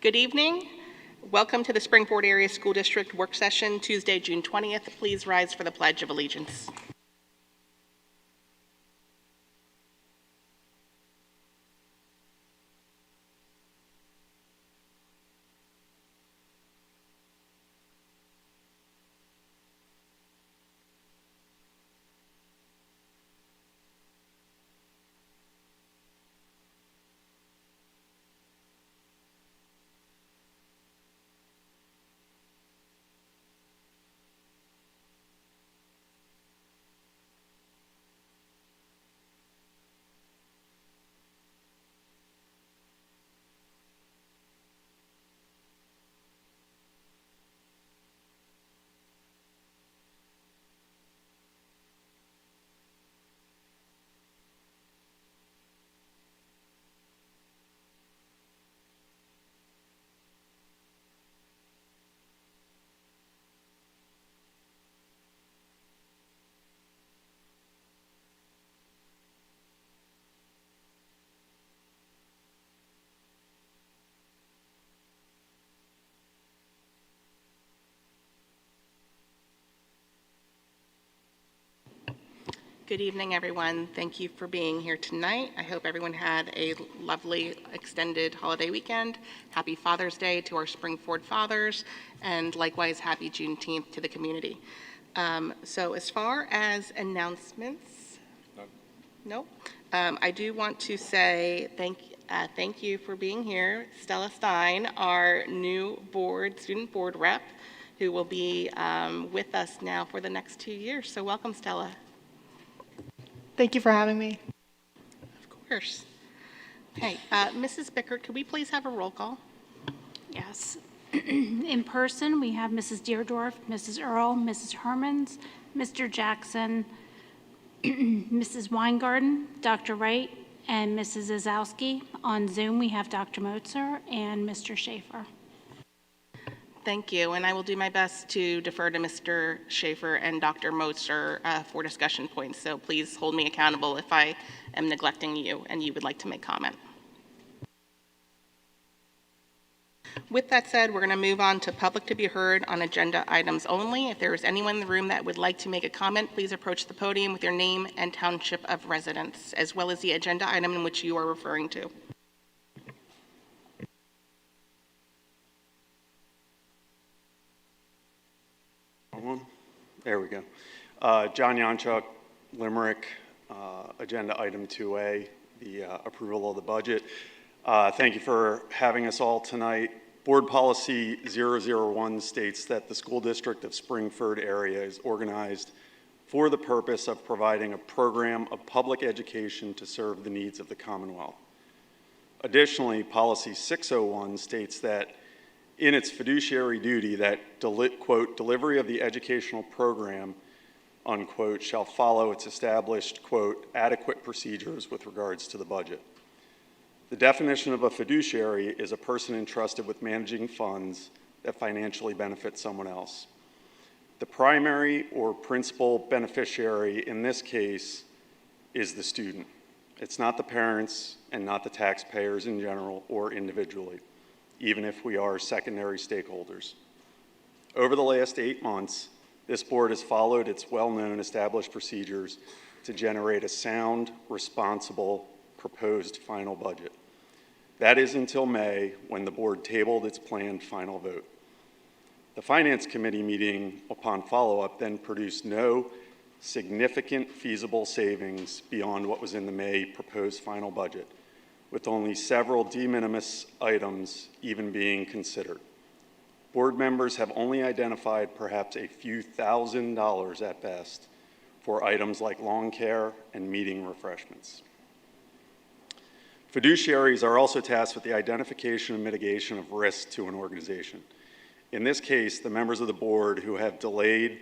Good evening. Welcome to the Springford Area School District Work Session, Tuesday, June 20th. Please rise for the Pledge of Allegiance. Good evening, everyone. Thank you for being here tonight. I hope everyone had a lovely extended holiday weekend. Happy Father's Day to our Springford fathers, and likewise, happy Juneteenth to the community. So as far as announcements, no. I do want to say thank you for being here. Stella Stein, our new student board rep, who will be with us now for the next 2 years. So welcome, Stella. Thank you for having me. Of course. Okay, Mrs. Bickert, could we please have a roll call? Yes. In person, we have Mrs. Deerdorf, Mrs. Earl, Mrs. Hermans, Mr. Jackson, Mrs. Weingarten, Dr. Wright, and Mrs. Zazowski. On Zoom, we have Dr. Motzer and Mr. Schaefer. Thank you, and I will do my best to defer to Mr. Schaefer and Dr. Motzer for discussion points, so please hold me accountable if I am neglecting you and you would like to make comment. With that said, we're going to move on to public to be heard on agenda items only. If there is anyone in the room that would like to make a comment, please approach the podium with your name and township of residence, as well as the agenda item in which you are referring to. There we go. John Yanchuk, Limerick, agenda item 2A, the approval of the budget. Thank you for having us all tonight. Board Policy 001 states that the school district of Springford area is organized for the purpose of providing a program of public education to serve the needs of the Commonwealth. Additionally, Policy 601 states that in its fiduciary duty that, quote, delivery of the educational program, unquote, shall follow its established, quote, adequate procedures with regards to the budget. The definition of a fiduciary is a person entrusted with managing funds that financially benefit someone else. The primary or principal beneficiary in this case is the student. It's not the parents and not the taxpayers in general or individually, even if we are secondary stakeholders. Over the last 8 months, this board has followed its well-known established procedures to generate a sound, responsible, proposed final budget. That is until May, when the board tabled its planned final vote. The Finance Committee meeting upon follow-up then produced no significant feasible savings beyond what was in the May proposed final budget, with only several de minimis items even being considered. Board members have only identified perhaps a few $1,000s at best for items like lawn care and meeting refreshments. Fiduciaries are also tasked with the identification and mitigation of risk to an organization. In this case, the members of the board who have delayed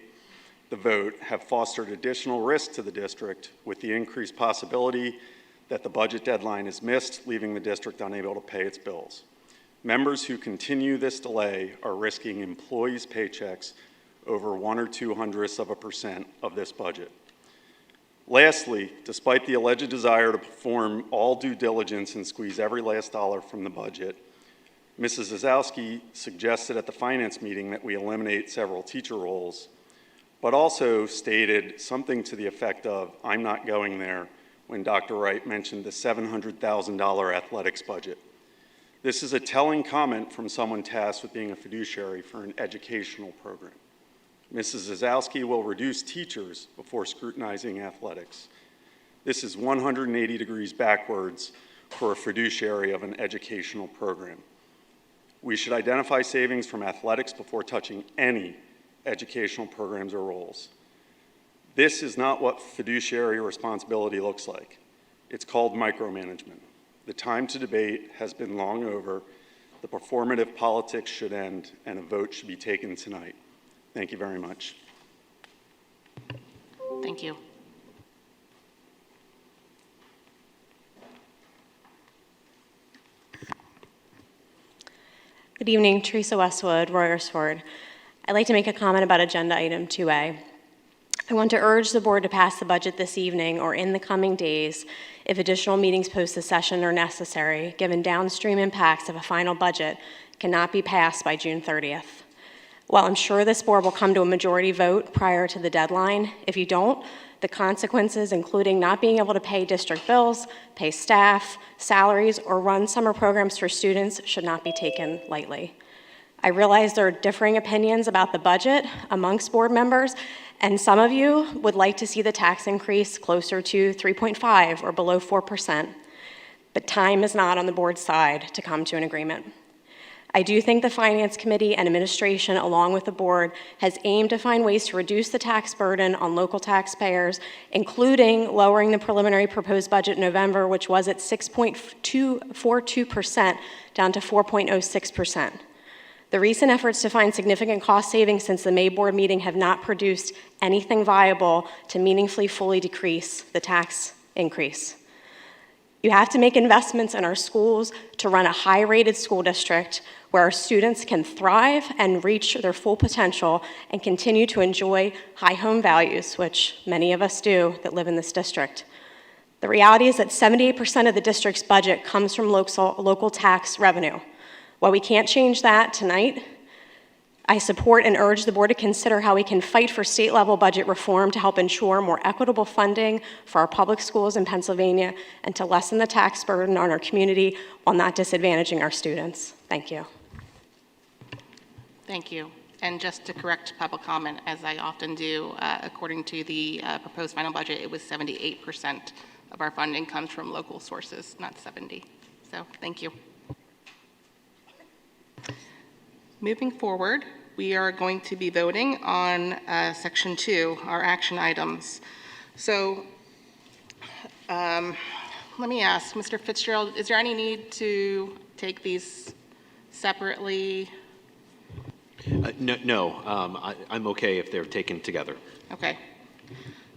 the vote have fostered additional risk to the district with the increased possibility that the budget deadline is missed, leaving the district unable to pay its bills. Members who continue this delay are risking employees' paychecks over 1 or 0.02% of this budget. Lastly, despite the alleged desire to perform all due diligence and squeeze every last dollar from the budget, Mrs. Zazowski suggested at the finance meeting that we eliminate several teacher roles, but also stated something to the effect of, "I'm not going there," when Dr. Wright mentioned the $700,000 athletics budget. This is a telling comment from someone tasked with being a fiduciary for an educational program. Mrs. Zazowski will reduce teachers before scrutinizing athletics. This is 180 degrees backwards for a fiduciary of an educational program. We should identify savings from athletics before touching any educational programs or roles. This is not what fiduciary responsibility looks like. It's called micromanagement. The time to debate has been long over. The performative politics should end, and a vote should be taken tonight. Thank you very much. Thank you. Good evening, Teresa Westwood, Royersford. I'd like to make a comment about Agenda Item 2A. I want to urge the board to pass the budget this evening or in the coming days if additional meetings post the session are necessary, given downstream impacts of a final budget cannot be passed by June 30th. While I'm sure this board will come to a majority vote prior to the deadline, if you don't, the consequences, including not being able to pay district bills, pay staff, salaries, or run summer programs for students, should not be taken lightly. I realize there are differing opinions about the budget amongst board members, and some of you would like to see the tax increase closer to 3.5 or below 4%, but time is not on the board's side to come to an agreement. I do think the Finance Committee and administration, along with the board, has aimed to find ways to reduce the tax burden on local taxpayers, including lowering the preliminary proposed budget in November, which was at 6.42%, down to 4.06%. The recent efforts to find significant cost savings since the May board meeting have not produced anything viable to meaningfully fully decrease the tax increase. You have to make investments in our schools to run a high-rated school district where our students can thrive and reach their full potential and continue to enjoy high home values, which many of us do that live in this district. The reality is that 78% of the district's budget comes from local tax revenue. While we can't change that tonight, I support and urge the board to consider how we can fight for state-level budget reform to help ensure more equitable funding for our public schools in Pennsylvania and to lessen the tax burden on our community while not disadvantaging our students. Thank you. Thank you. And just to correct public comment, as I often do, according to the proposed final budget, it was 78% of our funding comes from local sources, not 70. So thank you. Moving forward, we are going to be voting on Section 2, our action items. So let me ask, Mr. Fitzgerald, is there any need to take these separately? No, I'm okay if they're taken together. Okay.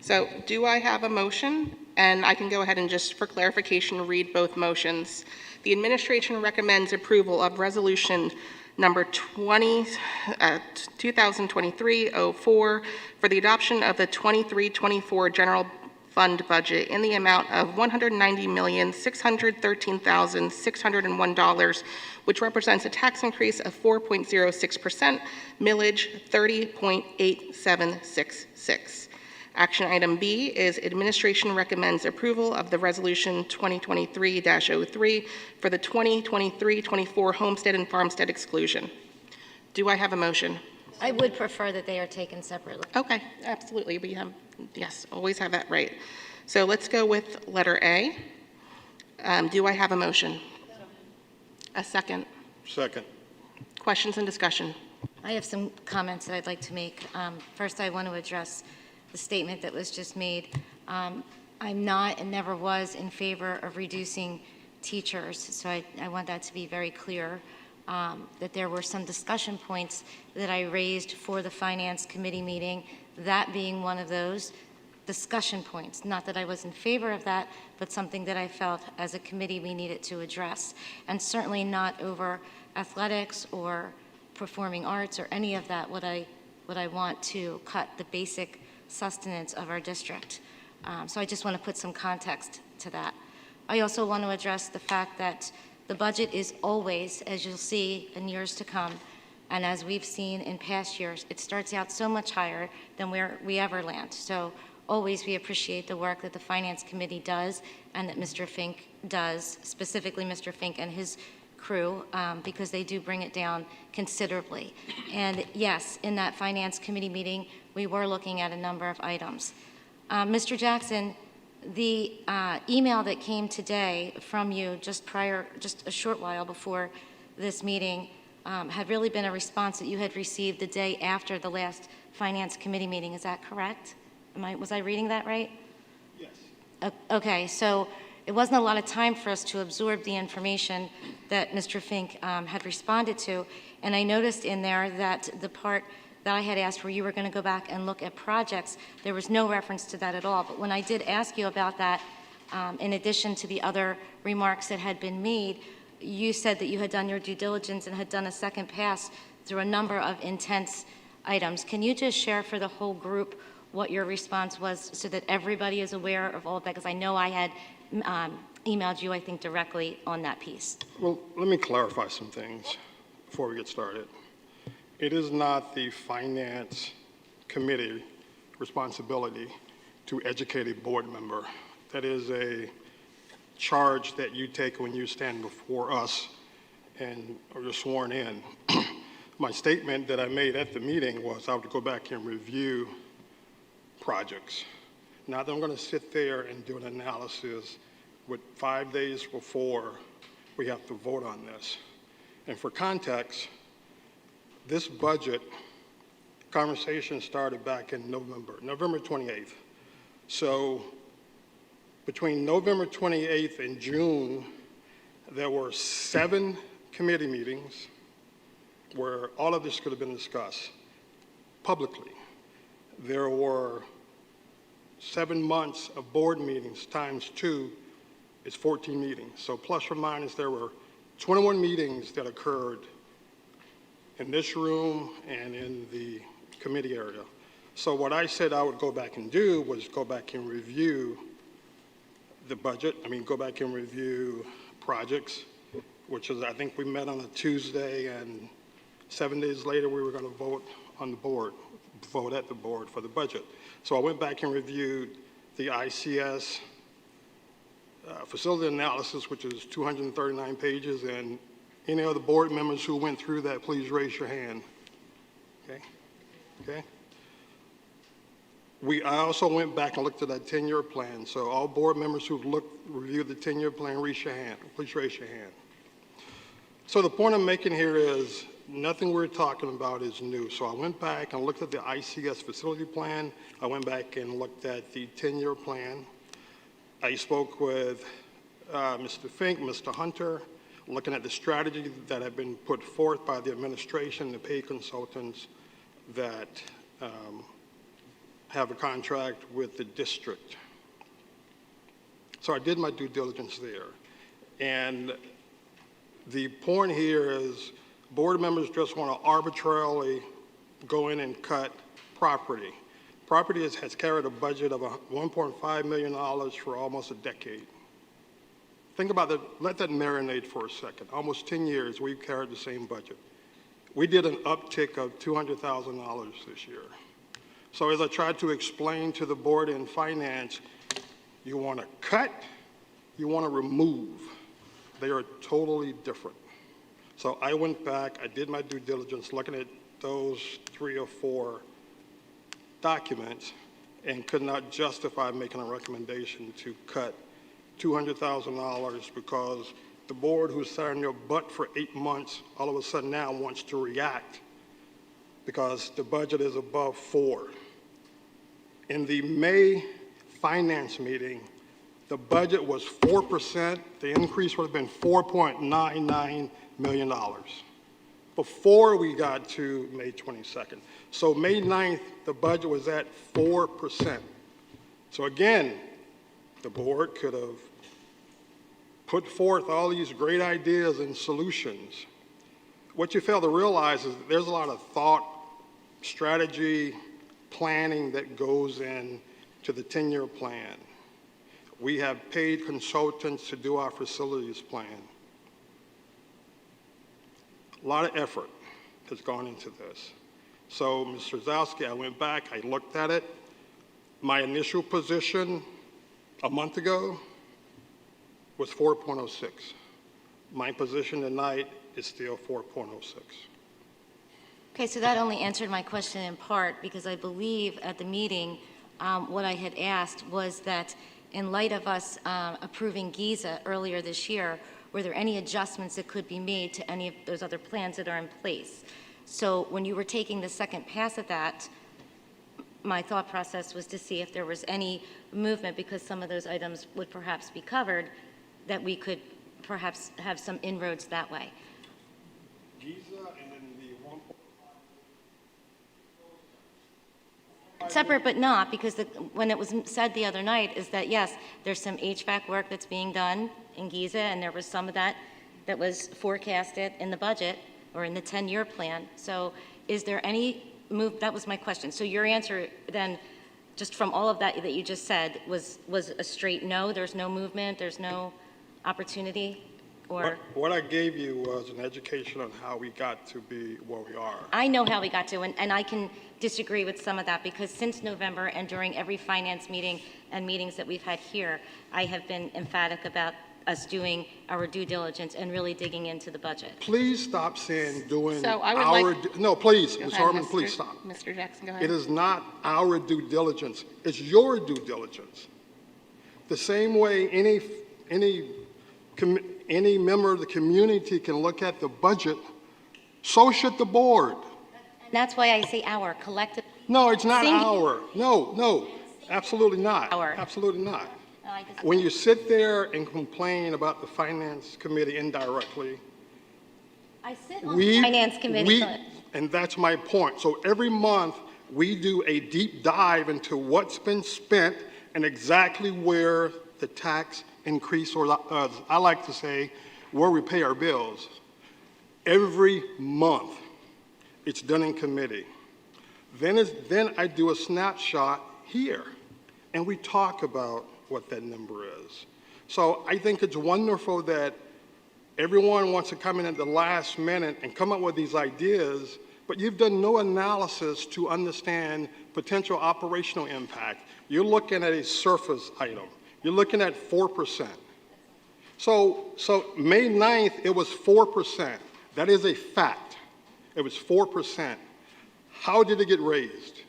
So do I have a motion? And I can go ahead and just, for clarification, read both motions. The administration recommends approval of resolution number 2023-04 for the adoption of the 23-24 general fund budget in the amount of $190,613,601, which represents a tax increase of 4.06%, millage 30.8766. Action item B is administration recommends approval of the resolution 2023-03 for the 2023-24 homestead and farmstead exclusion. Do I have a motion? I would prefer that they are taken separately. Okay, absolutely. We have, yes, always have that right. So let's go with letter A. Do I have a motion? A second? Second. Questions and discussion? I have some comments that I'd like to make. First, I want to address the statement that was just made. I'm not and never was in favor of reducing teachers, so I want that to be very clear, that there were some discussion points that I raised for the Finance Committee meeting, that being one of those discussion points. Not that I was in favor of that, but something that I felt as a committee we needed to address, and certainly not over athletics or performing arts or any of that would I want to cut the basic sustenance of our district. So I just want to put some context to that. I also want to address the fact that The budget is always, as you'll see in years to come, and as we've seen in past years, it starts out so much higher than where we ever land. So always we appreciate the work that the Finance Committee does and that Mr. Fink does, specifically Mr. Fink and his crew, because they do bring it down considerably. And yes, in that Finance Committee meeting, we were looking at a number of items. Mr. Jackson, the email that came today from you just a short while before this meeting had really been a response that you had received the day after the last Finance Committee meeting. Is that correct? Was I reading that right? Yes. Okay, so it wasn't a lot of time for us to absorb the information that Mr. Fink had responded to, and I noticed in there that the part that I had asked where you were going to go back and look at projects, there was no reference to that at all. But when I did ask you about that, in addition to the other remarks that had been made, you said that you had done your due diligence and had done a second pass through a number of intense items. Can you just share for the whole group what your response was so that everybody is aware of all of that? Because I know I had emailed you, I think, directly on that piece. Well, let me clarify some things before we get started. It is not the Finance Committee responsibility to educate a board member. That is a charge that you take when you stand before us and you're sworn in. My statement that I made at the meeting was I would go back and review projects. Not that I'm going to sit there and do an analysis with 5 days before we have to vote on this. And for context, this budget conversation started back in November 28th. So between November 28th and June, there were 7 committee meetings where all of this could have been discussed publicly. There were 7 months of board meetings times 2 is 14 meetings. So plus or minus, there were 21 meetings that occurred in this room and in the committee area. So what I said I would go back and do was go back and review the budget. Go back and review projects, which is, I think we met on a Tuesday, and 7 days later we were going to vote at the board for the budget. So I went back and reviewed the ICS facility analysis, which is 239 pages, and any other board members who went through that, please raise your hand. Okay. I also went back and looked at that 10-year plan. So all board members who've reviewed the 10-year plan, raise your hand. Please raise your hand. So the point I'm making here is nothing we're talking about is new. So I went back and looked at the ICS facility plan. I went back and looked at the 10-year plan. I spoke with Mr. Fink, Mr. Hunter, looking at the strategy that had been put forth by the administration, the paid consultants that have a contract with the district. So I did my due diligence there. And the point here is board members just want to arbitrarily go in and cut property. Property has carried a budget of $1.5 million for almost a decade. Think about that, let that marinate for a second. Almost 10 years, we've carried the same budget. We did an uptick of $200,000 this year. So as I tried to explain to the board in finance, you want to cut, you want to remove. They are totally different. So I went back, I did my due diligence, looking at those 3 or 4 documents, and could not justify making a recommendation to cut $200,000 because the board who's sat on your butt for 8 months all of a sudden now wants to react because the budget is above 4. In the May finance meeting, the budget was 4%. The increase would have been $4.99 million before we got to May 22nd. So May 9th, the budget was at 4%. So again, the board could have put forth all these great ideas and solutions. What you fail to realize is that there's a lot of thought, strategy, planning that goes into the 10-year plan. We have paid consultants to do our facilities plan. A lot of effort has gone into this. So, Mr. Zalski, I went back, I looked at it. My initial position a month ago was 4.06. My position tonight is still 4.06. Okay, so that only answered my question in part, because I believe at the meeting, what I had asked was that in light of us approving Giza earlier this year, were there any adjustments that could be made to any of those other plans that are in place? So when you were taking the second pass at that, my thought process was to see if there was any movement, because some of those items would perhaps be covered, that we could perhaps have some inroads that way. Giza and then the 1. Separate but not, because when it was said the other night is that, yes, there's some HVAC work that's being done in Giza, and there was some of that that was forecasted in the budget or in the 10-year plan. So is there any move? That was my question. So your answer then, just from all of that you just said, was a straight no? There's no movement? There's no opportunity? Or What I gave you was an education on how we got to be where we are. I know how we got to, and I can disagree with some of that, because since November and during every finance meeting and meetings that we've had here, I have been emphatic about us doing our due diligence and really digging into the budget. Please stop saying doing So I would our, like- no, please, Go Ms. ahead, Harmon, Mr. please stop. Mr. Jackson, go ahead. It is not our due diligence, it's your due diligence. The same way any member of the community can look at the budget, so should the board. And that's why I say our collective. No, it's not Sing- our. No, absolutely not. Our. Absolutely not. No, I disagree. When you sit there and complain about the finance committee indirectly, I sit on the finance committee. and that's my point. So every month, we do a deep dive into what's been spent and exactly where the tax increase, or I like to say, where we pay our bills. Every month, it's done in committee. Then I do a snapshot here, and we talk about what that number is. So I think it's wonderful that everyone wants to come in at the last minute and come up with these ideas, but you've done no analysis to understand potential operational impact. You're looking at a surface item. You're looking at 4%. So May 9th, it was 4%. That is a fact. It was 4%. How did it get raised?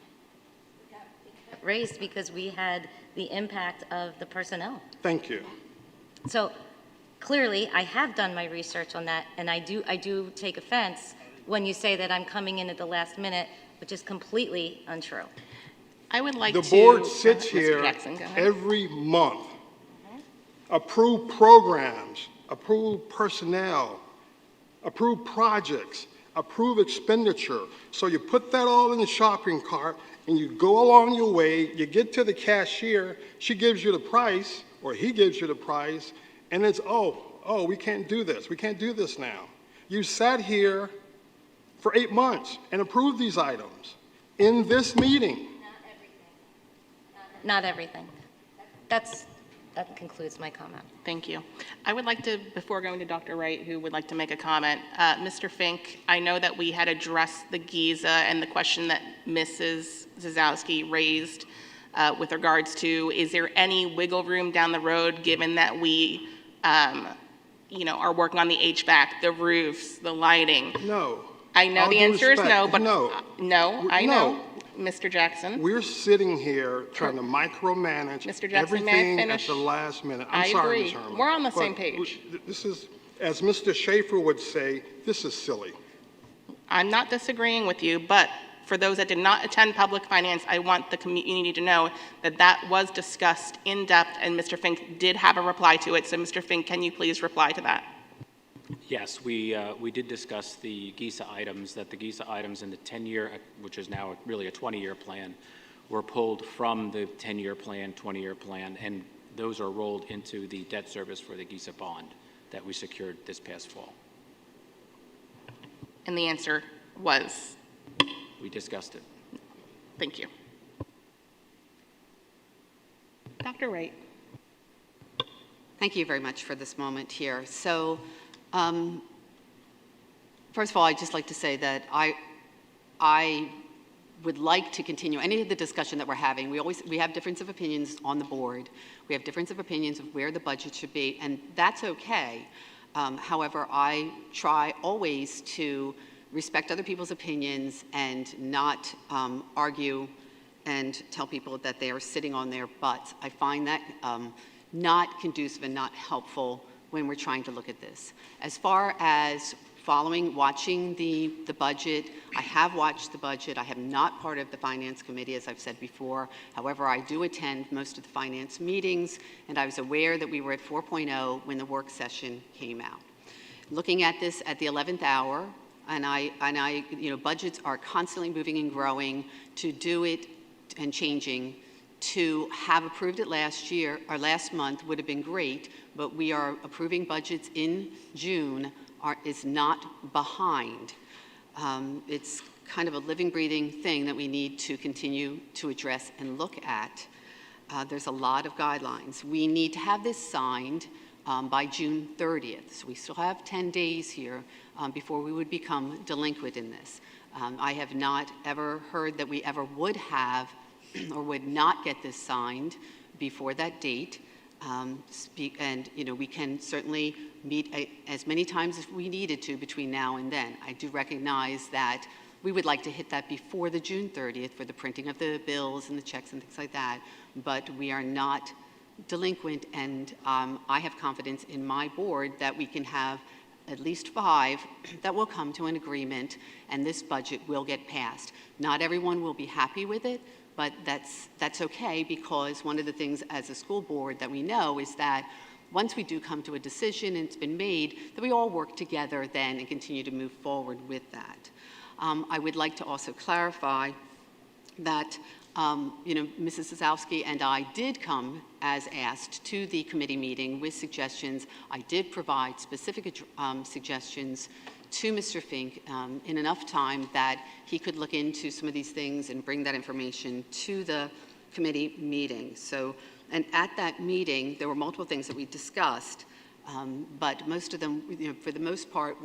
Raised because we had the impact of the personnel. Thank you. So clearly, I have done my research on that, and I do take offense when you say that I'm coming in at the last minute, which is completely untrue. I would like The to. board sits Mr. here Jackson, go ahead. every month, approve programs, approve personnel, approve projects, approve expenditure. So you put that all in the shopping cart and you go along your way, you get to the cashier, she gives you the price, or he gives you the price, and it's, oh, we can't do this. We can't do this now. You sat here for 8 months and approved these items in this meeting. Not everything. That concludes my comment. Thank you. I would like to, before going to Dr. Wright, who would like to make a comment, Mr. Fink, I know that we had addressed the Giza and the question that Mrs. Zazowski raised with regards to, is there any wiggle room down the road, given that we, are working on the HVAC, the roofs, the lighting? No. I know All the due answer is no, respect, but no. No, I No. know, Mr. Jackson. We're sitting here trying to micromanage Mr. Jackson, may I everything at finish? the last minute. I I'm sorry, agree. Ms. Herman. We're on the but same page. This is, as Mr. Schaefer would say, this is silly. I'm not disagreeing with you, but for those that did not attend public finance, I want the community to know that that was discussed in depth, and Mr. Fink did have a reply to it. So, Mr. Fink, can you please reply to that? Yes, we did discuss the GISA items, that the GISA items in the 10-year, which is now really a 20-year plan, were pulled from the 10-year plan, 20-year plan, and those are rolled into the debt service for the GISA bond that we secured this past fall. And the answer was, We discussed it. thank you. Dr. Wright. Thank you very much for this moment here. So First of all, I'd just like to say that I would like to continue any of the discussion that we're having. We have difference of opinions on the board. We have difference of opinions of where the budget should be, and that's okay. However, I try always to respect other people's opinions and not argue and tell people that they are sitting on their butts. I find that not conducive and not helpful when we're trying to look at this. As far as watching the budget, I have watched the budget. I am not part of the Finance Committee, as I've said before. However, I do attend most of the finance meetings, and I was aware that we were at 4.0 when the work session came out. Looking at this at the 11th hour, budgets are constantly moving and growing. To do it and changing, to have approved it last year or last month would have been great, but we are approving budgets in June is not behind. It's kind of a living, breathing thing that we need to continue to address and look at. There's a lot of guidelines. We need to have this signed by June 30th. So we still have 10 days here before we would become delinquent in this. I have not ever heard that we ever would have or would not get this signed before that date. We can certainly meet as many times as we needed to between now and then. I do recognize that we would like to hit that before the June 30th for the printing of the bills and the checks and things like that, but we are not delinquent, and I have confidence in my board that we can have at least 5 that will come to an agreement, and this budget will get passed. Not everyone will be happy with it, but that's okay, because one of the things as a school board that we know is that once we do come to a decision and it's been made, that we all work together then and continue to move forward with that. I would like to also clarify that Mrs. Zazowski and I did come as asked to the committee meeting with suggestions. I did provide specific suggestions to Mr. Fink in enough time that he could look into some of these things and bring that information to the committee meeting. And at that meeting, there were multiple things that we discussed, but most of them, for the most part,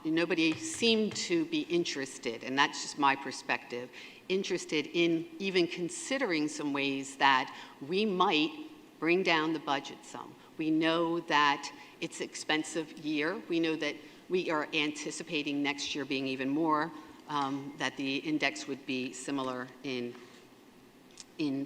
nobody seemed to be interested, and that's just my perspective, interested in even considering some ways that we might bring down the budget some. We know that it's an expensive year. We know that we are anticipating next year being even more, that the index would be similar in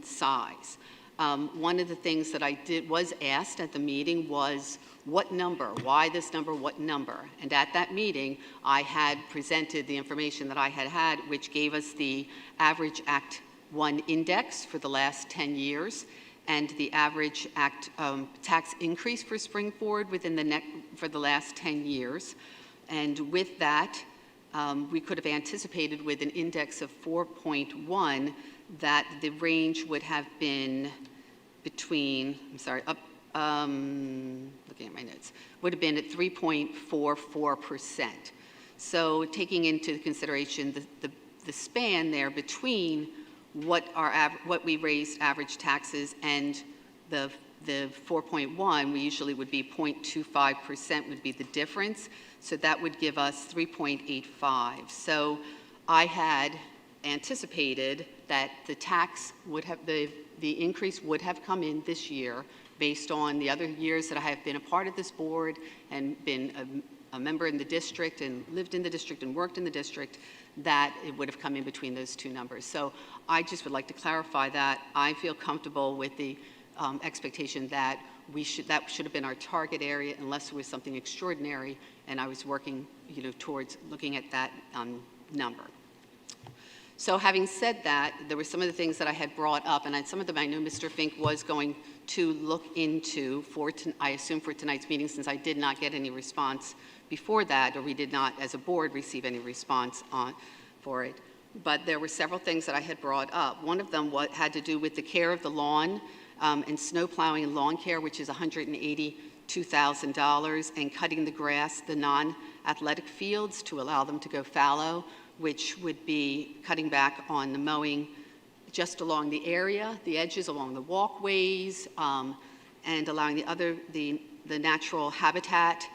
size. One of the things that was asked at the meeting was, what number? Why this number? What number? And at that meeting, I had presented the information that I had, which gave us the average Act 1 index for the last 10 years, and the average tax increase for Springford for the last 10 years. And with that, we could have anticipated with an index of 4.1 that the range would have been between, looking at my notes, would have been at 3.44%. So taking into consideration the span there between what we raised average taxes and the 4.1, we usually would be 0.25% would be the difference. So that would give us 3.85. So I had anticipated that the tax would have, the increase would have come in this year based on the other years that I have been a part of this board and been a member in the district and lived in the district and worked in the district, that it would have come in between those two numbers. So I just would like to clarify that. I feel comfortable with the expectation that that should have been our target area unless there was something extraordinary, and I was working towards looking at that number. So having said that, there were some of the things that I had brought up, and some of them I know Mr. Fink was going to look into I assume for tonight's meeting, since I did not get any response before that, or we did not as a board receive any response for it. But there were several things that I had brought up. One of them had to do with the care of the lawn and snow plowing and lawn care, which is $182,000, and cutting the grass, the non-athletic fields, to allow them to go fallow, which would be cutting back on the mowing just along the area, the edges along the walkways, and allowing the natural habitat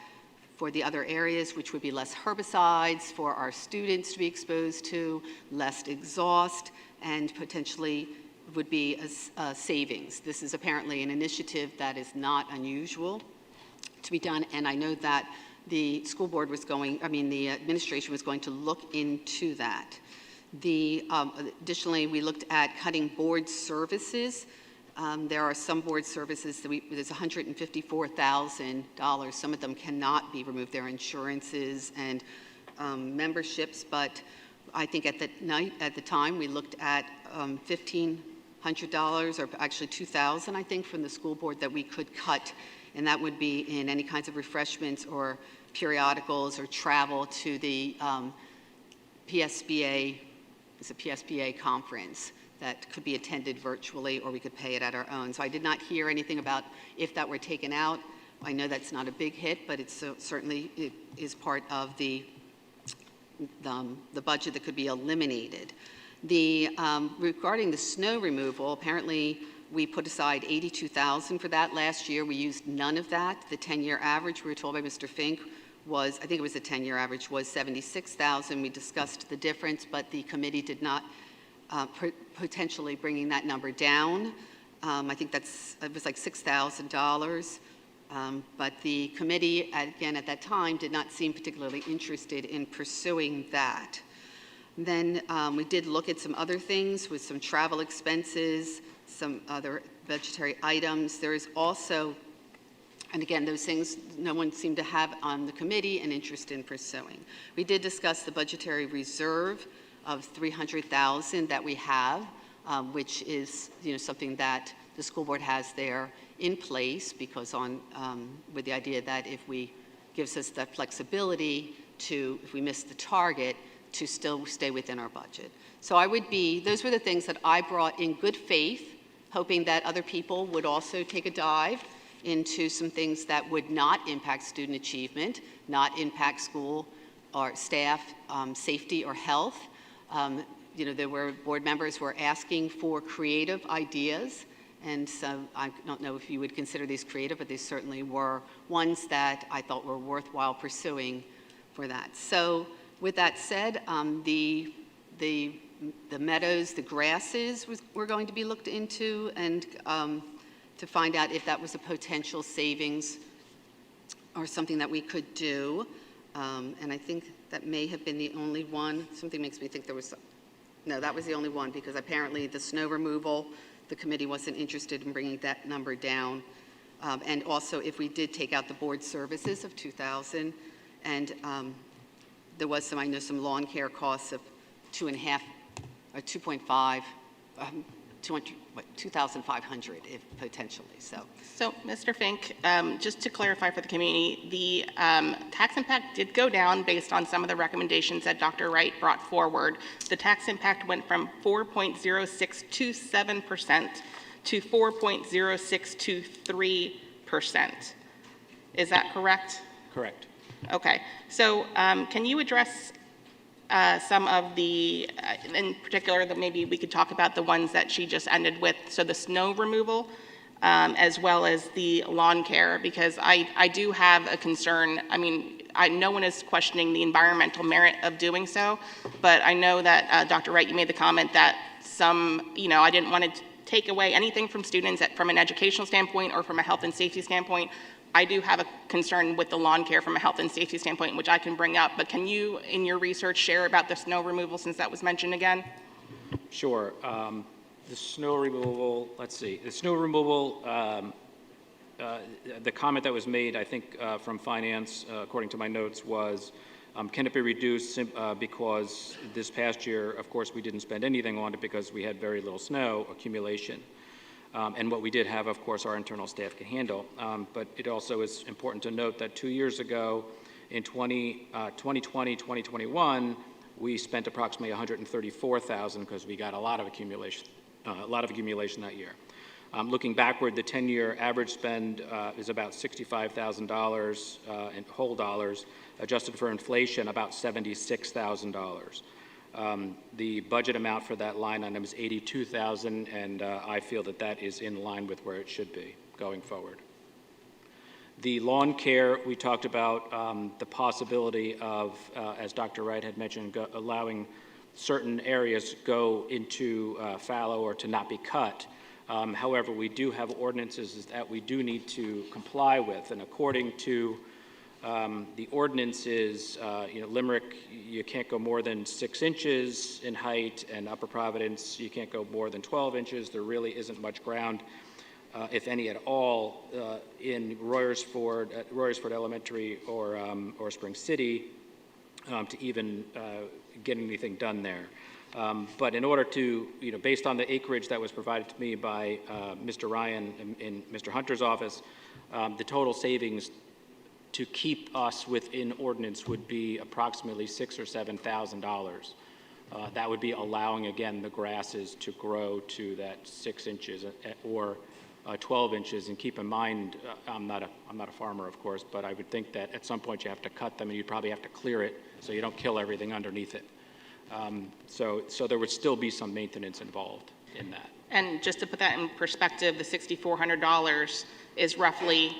for the other areas, which would be less herbicides for our students to be exposed to, less exhaust, and potentially would be a savings. This is apparently an initiative that is not unusual to be done, and I know that the school board was going, the administration was going to look into that. Additionally, we looked at cutting board services. There are some board services that there's $154,000. Some of them cannot be removed. Their insurances and memberships, but I think at the time we looked at $1,500 or actually $2,000, I think, from the school board that we could cut, and that would be in any kinds of refreshments or periodicals or travel to the PSBA. It's a PSBA conference that could be attended virtually, or we could pay it at our own. So I did not hear anything about if that were taken out. I know that's not a big hit, but it's certainly it is part of the budget that could be eliminated. Regarding the snow removal, apparently we put aside $82,000 for that last year. We used none of that. The 10-year average, we were told by Mr. Fink, was, I think it was the 10-year average, was $76,000. We discussed the difference, but the committee did not potentially bringing that number down. I think it was like $6,000. But the committee, again, at that time, did not seem particularly interested in pursuing that. Then we did look at some other things with some travel expenses, some other budgetary items. There is also, and again, those things no one seemed to have on the committee an interest in pursuing. We did discuss the budgetary reserve of $300,000 that we have, which is something that the school board has there in place because with the idea that if we gives us that flexibility to, if we miss the target, to still stay within our budget. So those were the things that I brought in good faith, hoping that other people would also take a dive into some things that would not impact student achievement, not impact school or staff safety or health. There were board members who were asking for creative ideas, and so I don't know if you would consider these creative, but they certainly were ones that I thought were worthwhile pursuing for that. So with that said, the meadows, the grasses were going to be looked into, and to find out if that was a potential savings or something that we could do. And I think that may have been the only one. Something makes me think there was, no, that was the only one, because apparently the snow removal, the committee wasn't interested in bringing that number down. And also if we did take out the board services of $2,000, and there was some, I know some lawn care costs of 2.5 or 2.5, 2,500 if potentially, so. So, Mr. Fink, just to clarify for the community, the tax impact did go down based on some of the recommendations that Dr. Wright brought forward. The tax impact went from 4.0627% to 4.0623%. Is that correct? Correct. Okay. So, can you address some of the, in particular, that maybe we could talk about the ones that she just ended with, so the snow removal, as well as the lawn care, because I do have a concern. I mean, no one is questioning the environmental merit of doing so, but I know that, Dr. Wright, you made the comment that I didn't want to take away anything from students from an educational standpoint or from a health and safety standpoint. I do have a concern with the lawn care from a health and safety standpoint, which I can bring up, but can you, in your research, share about the snow removal since that was mentioned again? Sure. The snow removal, let's see. The snow removal, the comment that was made, I think, from finance, according to my notes, was, can it be reduced because this past year, of course, we didn't spend anything on it because we had very little snow accumulation. And what we did have, of course, our internal staff can handle. But it also is important to note that 2 years ago, in 2020, 2021, we spent approximately $134,000 because we got a lot of accumulation that year. Looking backward, the 10-year average spend is about $65,000 in whole dollars, adjusted for inflation, about $76,000. The budget amount for that line item is $82,000, and I feel that that is in line with where it should be going forward. The lawn care, we talked about the possibility of, as Dr. Wright had mentioned, allowing certain areas go into fallow or to not be cut. However, we do have ordinances that we do need to comply with, and according to the ordinances, Limerick, you can't go more than 6 inches in height, and Upper Providence, you can't go more than 12 inches. There really isn't much ground, if any at all, in Royersford Elementary or Spring City to even get anything done there. But in order to, based on the acreage that was provided to me by Mr. Ryan in Mr. Hunter's office, the total savings to keep us within ordinance would be approximately $6,000 or $7,000. That would be allowing, again, the grasses to grow to that 6 inches or 12 inches. And keep in mind, I'm not a farmer, of course, but I would think that at some point you have to cut them, and you'd probably have to clear it so you don't kill everything underneath it. So there would still be some maintenance involved in that. And just to put that in perspective, the $6,400 is roughly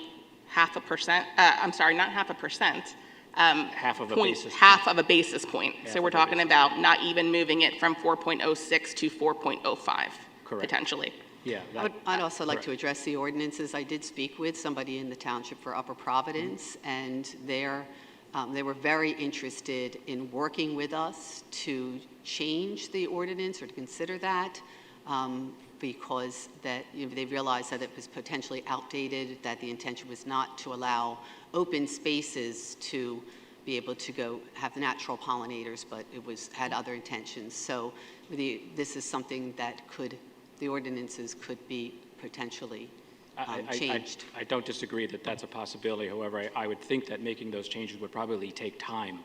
half a percent, I'm sorry, not half a percent. Half of a basis point. Half of a basis point. Half So we're of a talking basis about not even moving it from 4.06 to 4.05, Correct. potentially. Yeah. I'd also like correct. to address the ordinances. I did speak with somebody in the township for Upper Providence, and they were very interested in working with us to change the ordinance or to consider that, because they realized that it was potentially outdated, that the intention was not to allow open spaces to be able to go have natural pollinators, but it had other intentions. So this is something that the ordinances could be potentially changed. I don't disagree that that's a possibility. However, I would think that making those changes would probably take time.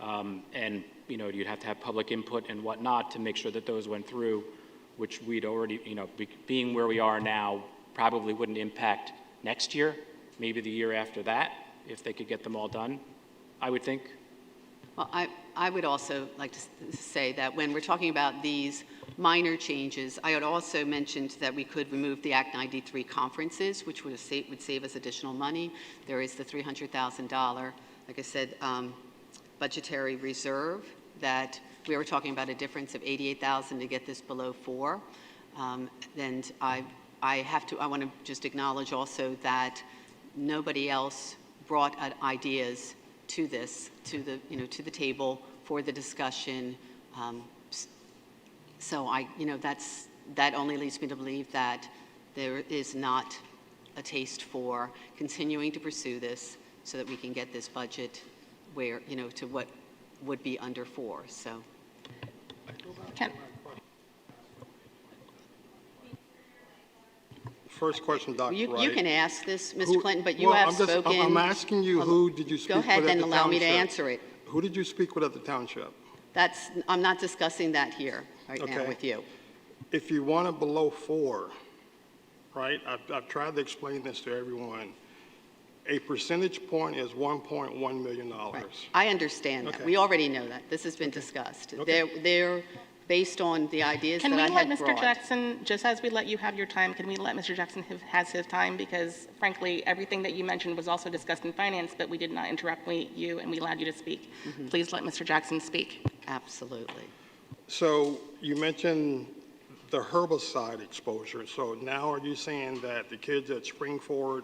And, you'd have to have public input and whatnot to make sure that those went through, which we'd already, being where we are now, probably wouldn't impact next year, maybe the year after that, if they could get them all done, I would think. Well, I would also like to say that when we're talking about these minor changes, I had also mentioned that we could remove the Act 93 conferences, which would save us additional money. There is the $300,000, like I said, budgetary reserve that we were talking about, a difference of $88,000 to get this below 4. And I want to just acknowledge also that nobody else brought ideas to this, to the table for the discussion. So that only leads me to believe that there is not a taste for continuing to pursue this so that we can get this budget where, to what would be under 4. So. Ken. First question, Dr. Wright. You can ask this, Mr. Clinton, but you have spoken. I'm asking you, who did you speak Go with ahead, at then the allow me to township? answer it. Who did you speak with at the township? I'm not discussing that here right now Okay. with you. If you want it below 4, right, I've tried to explain this to everyone. A percentage point is $1.1 million. Right. I understand that. Okay. We already know that. This has been discussed. Okay. They're based on the ideas Can that I we let had Mr. brought. Jackson, just as we let you have your time, can we let Mr. Jackson has his time? Because frankly, everything that you mentioned was also discussed in finance, but we did not interrupt you and we allowed you to speak. Please let Mr. Jackson speak. Absolutely. So you mentioned the herbicide exposure. So now are you saying that the kids at Springford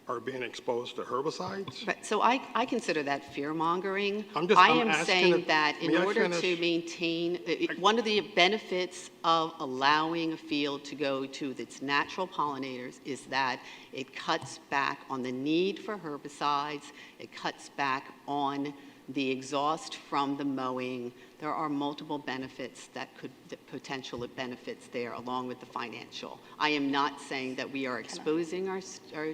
are being exposed to herbicides? Right. So I consider that fear-mongering. I'm am asking saying if- that in may I order to finish? maintain, one of the benefits of allowing a field to go to its natural pollinators is that it cuts back on the need for herbicides, it cuts back on the exhaust from the mowing. There are multiple benefits the potential benefits there, along with the financial. I am not saying that we are exposing our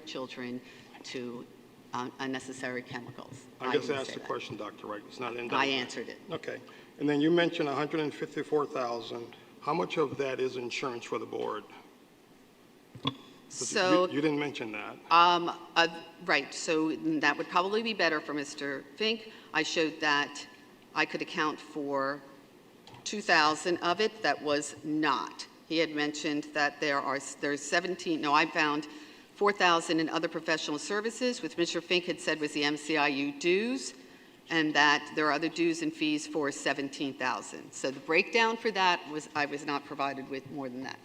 children to unnecessary chemicals. I just wouldn't asked say the that. question, Dr. Wright. It's not in I answered it. Okay. And then you mentioned $154,000. How much of that is insurance for the board? 'Cause So, you didn't mention that. right, so that would probably be better for Mr. Fink. I showed that I could account for 2,000 of it. That was not. He had mentioned that there's 17, no, I found $4,000 in other professional services, which Mr. Fink had said was the MCIU dues, and that there are other dues and fees for $17,000. So the breakdown for that I was not provided with more than that.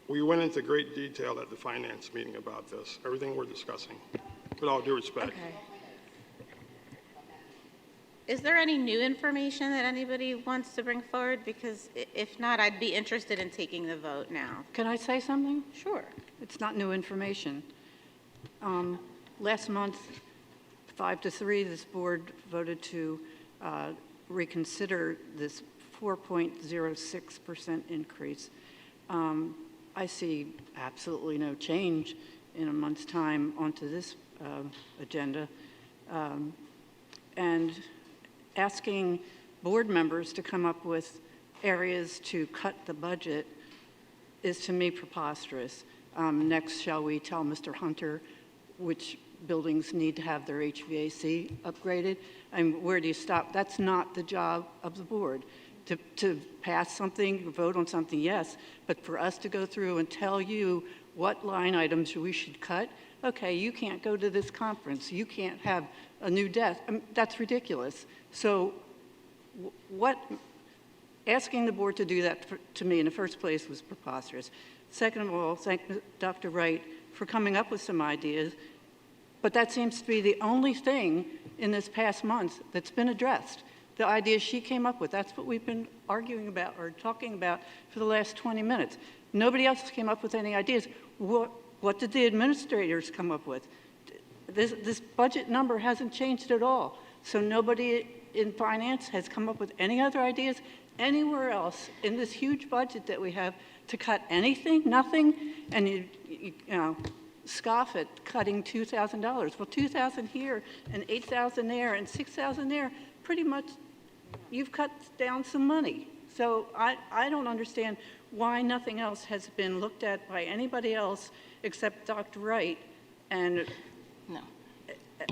We went into great detail at the finance meeting about this, everything we're discussing, with all due respect. Okay. Is there any new information that anybody wants to bring forward? Because if not, I'd be interested in taking the vote now. Can I say something? Sure. It's not new information. Last month, 5-3, this board voted to reconsider this 4.06% increase. I see absolutely no change in a month's time onto this agenda. And asking board members to come up with areas to cut the budget is to me preposterous. Next, shall we tell Mr. Hunter which buildings need to have their HVAC upgraded? And where do you stop? That's not the job of the board. To pass something, vote on something, yes, but for us to go through and tell you what line items we should cut, okay, you can't go to this conference, you can't have a new desk. That's ridiculous. So asking the board to do that to me in the first place was preposterous. Second of all, thank Dr. Wright for coming up with some ideas, but that seems to be the only thing in this past month that's been addressed. The ideas she came up with, that's what we've been arguing about or talking about for the last 20 minutes. Nobody else came up with any ideas. What did the administrators come up with? This budget number hasn't changed at all. So nobody in finance has come up with any other ideas anywhere else in this huge budget that we have to cut anything, nothing, and you know, scoff at cutting $2,000. Well, $2,000 here and $8,000 there and $6,000 there, pretty much you've cut down some money. So I don't understand why nothing else has been looked at by anybody else except Dr. Wright, and No.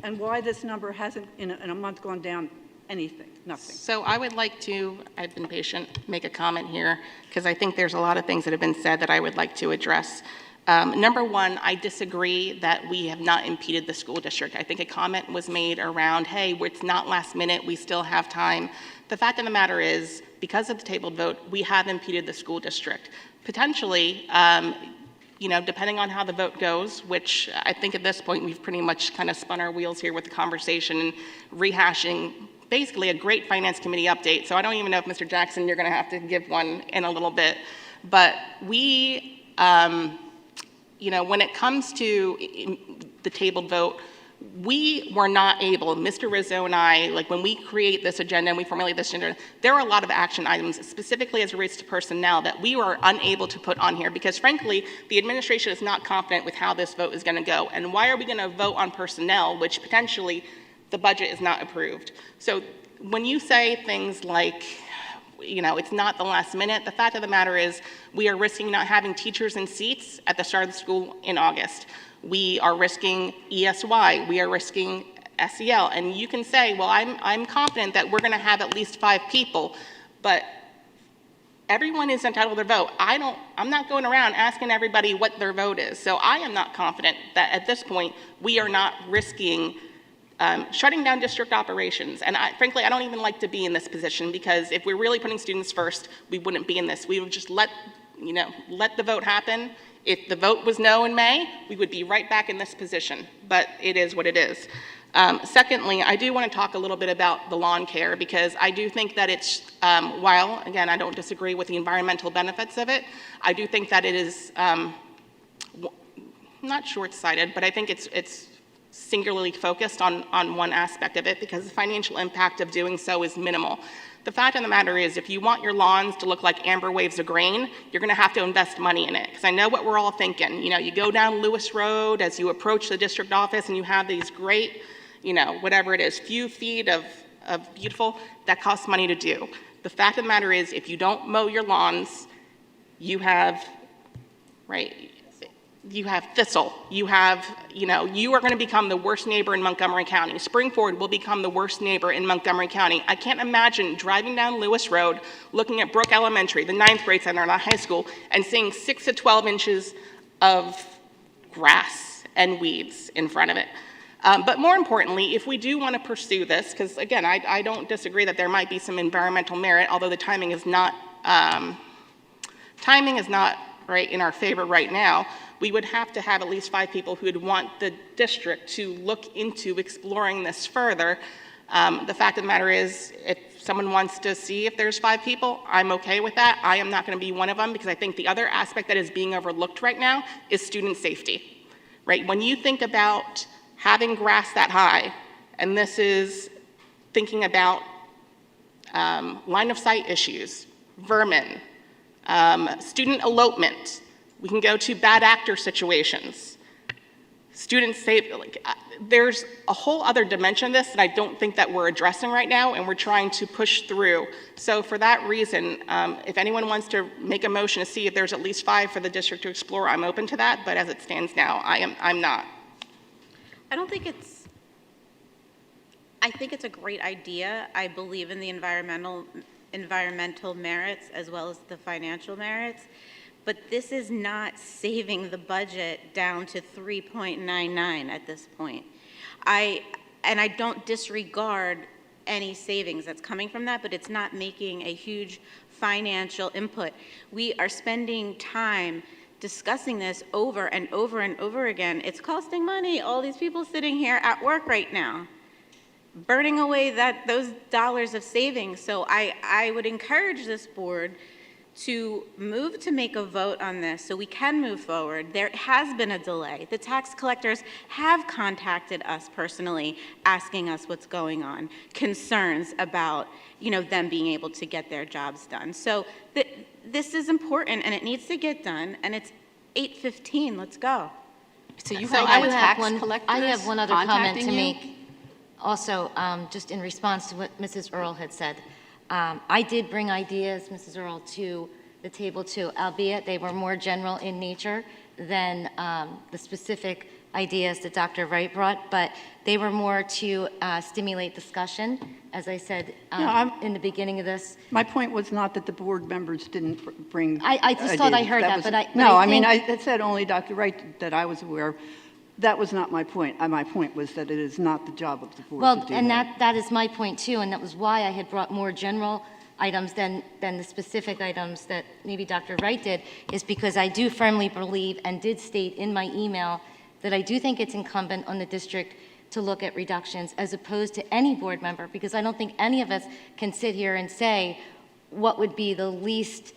and why this number hasn't in a month gone down anything, nothing. So I would like to, I've been patient, make a comment here, because I think there's a lot of things that have been said that I would like to address. Number one, I disagree that we have not impeded the school district. I think a comment was made around, hey, it's not last minute, we still have time. The fact of the matter is, because of the tabled vote, we have impeded the school district. Potentially, you know, depending on how the vote goes, which I think at this point we've pretty much kind of spun our wheels here with the conversation and rehashing basically a great finance committee update. So I don't even know if Mr. Jackson, you're going to have to give one in a little bit. But we, you know, when it comes to the tabled vote, we were not able, Mr. Rizzo and I, like when we create this agenda and we formulate this agenda, there are a lot of action items, specifically as it relates to personnel, that we were unable to put on here because frankly, the administration is not confident with how this vote is going to go. And why are we going to vote on personnel, which potentially the budget is not approved? So when you say things like, you know, it's not the last minute, the fact of the matter is we are risking not having teachers in seats at the start of the school in August. We are risking ESY, we are risking SEL, and you can say, well, I'm confident that we're gonna have at least 5 people, but everyone is entitled to their vote. I'm not going around asking everybody what their vote is, so I am not confident that at this point we are not risking shutting down district operations. And frankly, I don't even like to be in this position because if we're really putting students first, we wouldn't be in this. We would just let the vote happen. If the vote was no in May, we would be right back in this position, but it is what it is. Secondly, I do want to talk a little bit about the lawn care because I do think that it's, while, again, I don't disagree with the environmental benefits of it, I do think that it is not short-sighted, but I think it's singularly focused on one aspect of it because the financial impact of doing so is minimal. The fact of the matter is, if you want your lawns to look like amber waves of grain, you're going to have to invest money in it. Because I know what we're all thinking. You know, you go down Lewis Road as you approach the district office and you have these great, you know, whatever it is, few feet of beautiful, that costs money to do. The fact of the matter is, if you don't mow your lawns, you have, right, you have thistle, you have, you know, you are going to become the worst neighbor in Montgomery County. Springford will become the worst neighbor in Montgomery County. I can't imagine driving down Lewis Road, looking at Brook Elementary, the 9th grade center in a high school, and seeing 6 to 12 inches of grass and weeds in front of it. But more importantly, if we do want to pursue this, because again, I don't disagree that there might be some environmental merit, although the timing is not right in our favor right now, we would have to have at least 5 people who would want the district to look into exploring this further. The fact of the matter is, if someone wants to see if there's 5 people, I'm okay with that. I am not going to be one of them, because I think the other aspect that is being overlooked right now is student safety, right? When you think about having grass that high, and this is thinking about line of sight issues, vermin, student elopement, we can go to bad actor situations, student safety, there's a whole other dimension of this that I don't think that we're addressing right now, and we're trying to push through. So for that reason, if anyone wants to make a motion to see if there's at least 5 for the district to explore, I'm open to that, but as it stands now, I'm not. I don't think it's, I think it's a great idea. I believe in the environmental merits as well as the financial merits, but this is not saving the budget down to 3.99 at this point. And I don't disregard any savings that's coming from that, but it's not making a huge financial input. We are spending time discussing this over and over and over again. It's costing money. All these people sitting here at work right now, burning away those dollars of savings. So I would encourage this board to move to make a vote on this so we can move forward. There has been a delay. The tax collectors have contacted us personally, asking us what's going on, concerns about, them being able to get their jobs done. So this is important, and it needs to get done, and it's 8:15. Let's go. So you So have I tax have collectors I have one other comment contacting to you? make. Also, just in response to what Mrs. Earl had said, I did bring ideas, Mrs. Earl, to the table too, albeit they were more general in nature than the specific ideas that Dr. Wright brought, but they were more to stimulate discussion, as I said in the beginning of this. My point was not that the board members didn't bring I just thought I ideas. heard that, was- but I No, I think- mean, I said only Dr. Wright that I was aware of. That was not my point. My point was that it is not the job of the board to Well, do and that. that is my point too, and that was why I had brought more general items than the specific items that maybe Dr. Wright did, is because I do firmly believe and did state in my email that I do think it's incumbent on the district to look at reductions as opposed to any board member, because I don't think any of us can sit here and say what would be the least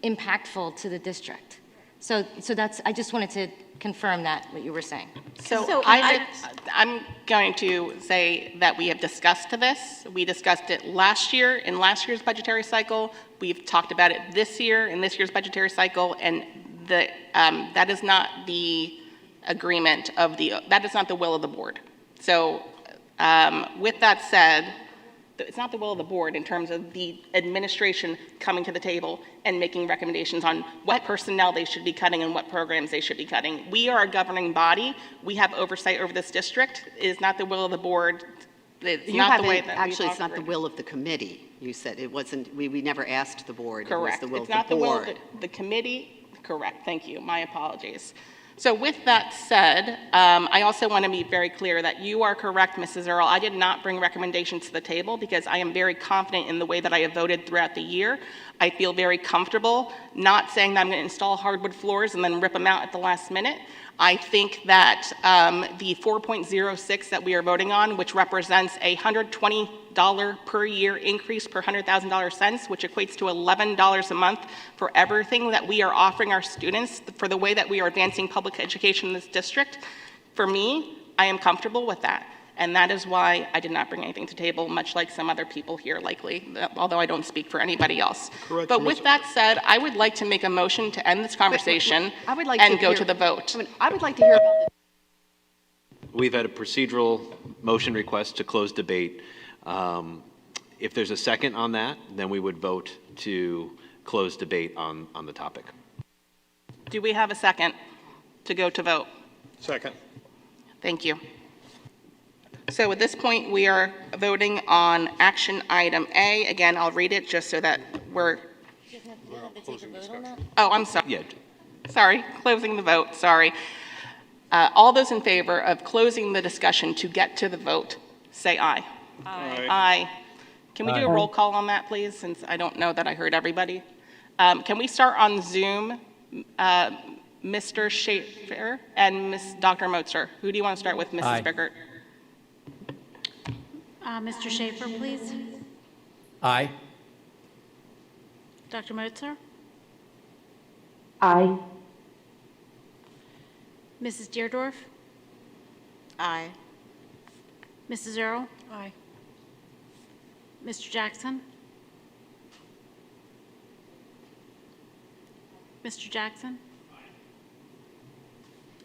impactful to the district. So that's, I just wanted to confirm that, what you were saying. So I'm going to say that we have discussed this. We discussed it last year, in last year's budgetary cycle. We've talked about it this year, in this year's budgetary cycle, and that is not the agreement of that is not the will of the board. So with that said, it's not the will of the board in terms of the administration coming to the table and making recommendations on what personnel they should be cutting and what programs they should be cutting. We are a governing body. We have oversight over this district. It is not the will of the board. It's not the way that Actually, it's not the will of the committee. You said it wasn't, we never asked the board. Correct. It was the will It's of not the the will board. of the committee. Correct. Thank you. My apologies. So with that said, I also want to be very clear that you are correct, Mrs. Earl. I did not bring recommendations to the table because I am very confident in the way that I have voted throughout the year. I feel very comfortable not saying that I'm going to install hardwood floors and then rip them out at the last minute. I think that the 4.06 that we are voting on, which represents a $120 per year increase per $100,000 cents, which equates to $11 a month for everything that we are offering our students for the way that we are advancing public education in this district, for me, I am comfortable with that. And that is why I did not bring anything to the table, much like some other people here likely, although I don't speak for anybody else. Correct, But with that said, I would like to make a motion to end this conversation I would like and to go hear- to the vote. I would like to hear about the We've had a procedural motion request to close debate. If there's a second on that, then we would vote to close debate on the topic. Do we have a second to go to vote? Second. Thank you. So at this point, we are voting on action item A. Again, I'll read it just so that we're, oh, I'm sorry. Yeah, Sorry, closing the vote, sorry. All those in favor of closing the discussion to get to the vote, say aye. Aye. Aye. Can we do a roll call on that, please, since I don't know that I heard everybody? Can we start on Zoom? Mr. Schaefer and Dr. Motzer. Who do you want to start with, Mrs. Aye. Bickert? Mr. Schaefer, please. Aye. Dr. Motzer? Aye. Mrs. Deerdorf? Aye. Mrs. Earl? Aye. Mr. Jackson? Mr. Jackson?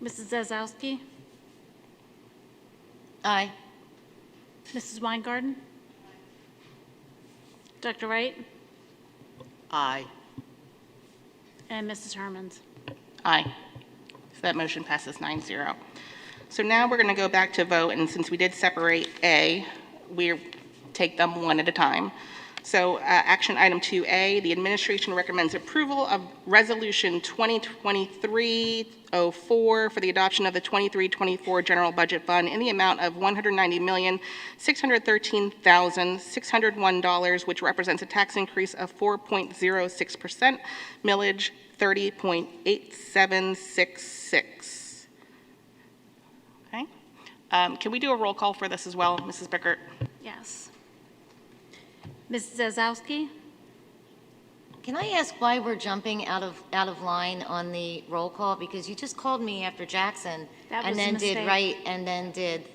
Mrs. Zazowski? Aye. Mrs. Weingarten? Dr. Wright? Aye. And Mrs. Hermans? Aye. So that motion passes 9-0. So now we're going to go back to vote, and since we did separate A, we take them one at a time. So action item 2A, the administration recommends approval of resolution 2023-04 for the adoption of the 23-24 general budget fund in the amount of $190,613,601, which represents a tax increase of 4.06%, millage 30.8766. Okay. Can we do a roll call for this as well, Mrs. Bickert? Yes. Mrs. Zazowski? Can I ask why we're jumping out of line on the roll call? Because you just called me after Jackson That and was a then did mistake. Wright and then did,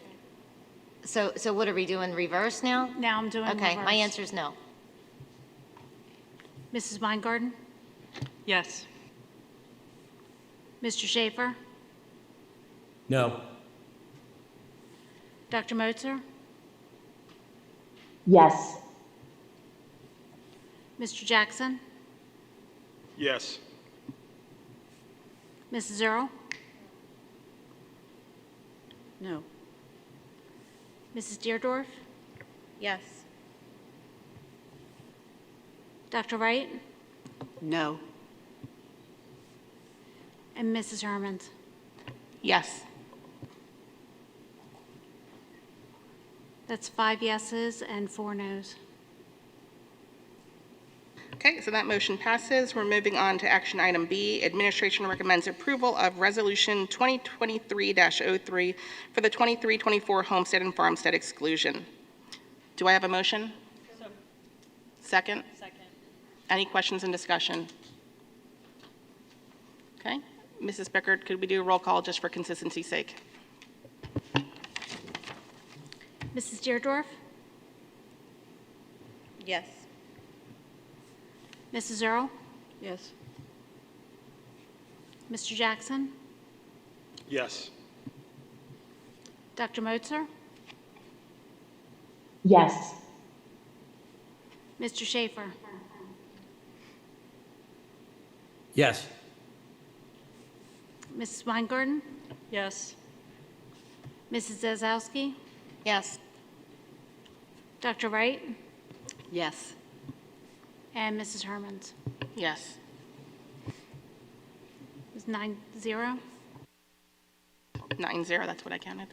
so what are we doing, reverse now? Now I'm doing Okay, my reverse. answer is no. Mrs. Weingarten? Yes. Mr. Schaefer? No. Dr. Motzer? Yes. Mr. Jackson? Yes. Mrs. Earl? No. Mrs. Deerdorf? Yes. Dr. Wright? No. And Mrs. Hermans? Yes. That's 5 yeses and 4 nos. Okay, so that motion passes. We're moving on to action item B. Administration recommends approval of Resolution 2023-03 for the 23-24 homestead and farmstead exclusion. Do I have a motion? Second? Second. Any questions and discussion? Okay. Mrs. Bickert, could we do a roll call just for consistency's sake? Mrs. Deerdorf? Yes. Mrs. Earl? Yes. Mr. Jackson? Yes. Dr. Motzer? Yes. Mr. Schaefer? Yes. Mrs. Weingarten? Yes. Mrs. Zazowski? Yes. Dr. Wright? Yes. And Mrs. Hermans? Yes. It was 9-0? 9-0, that's what I counted.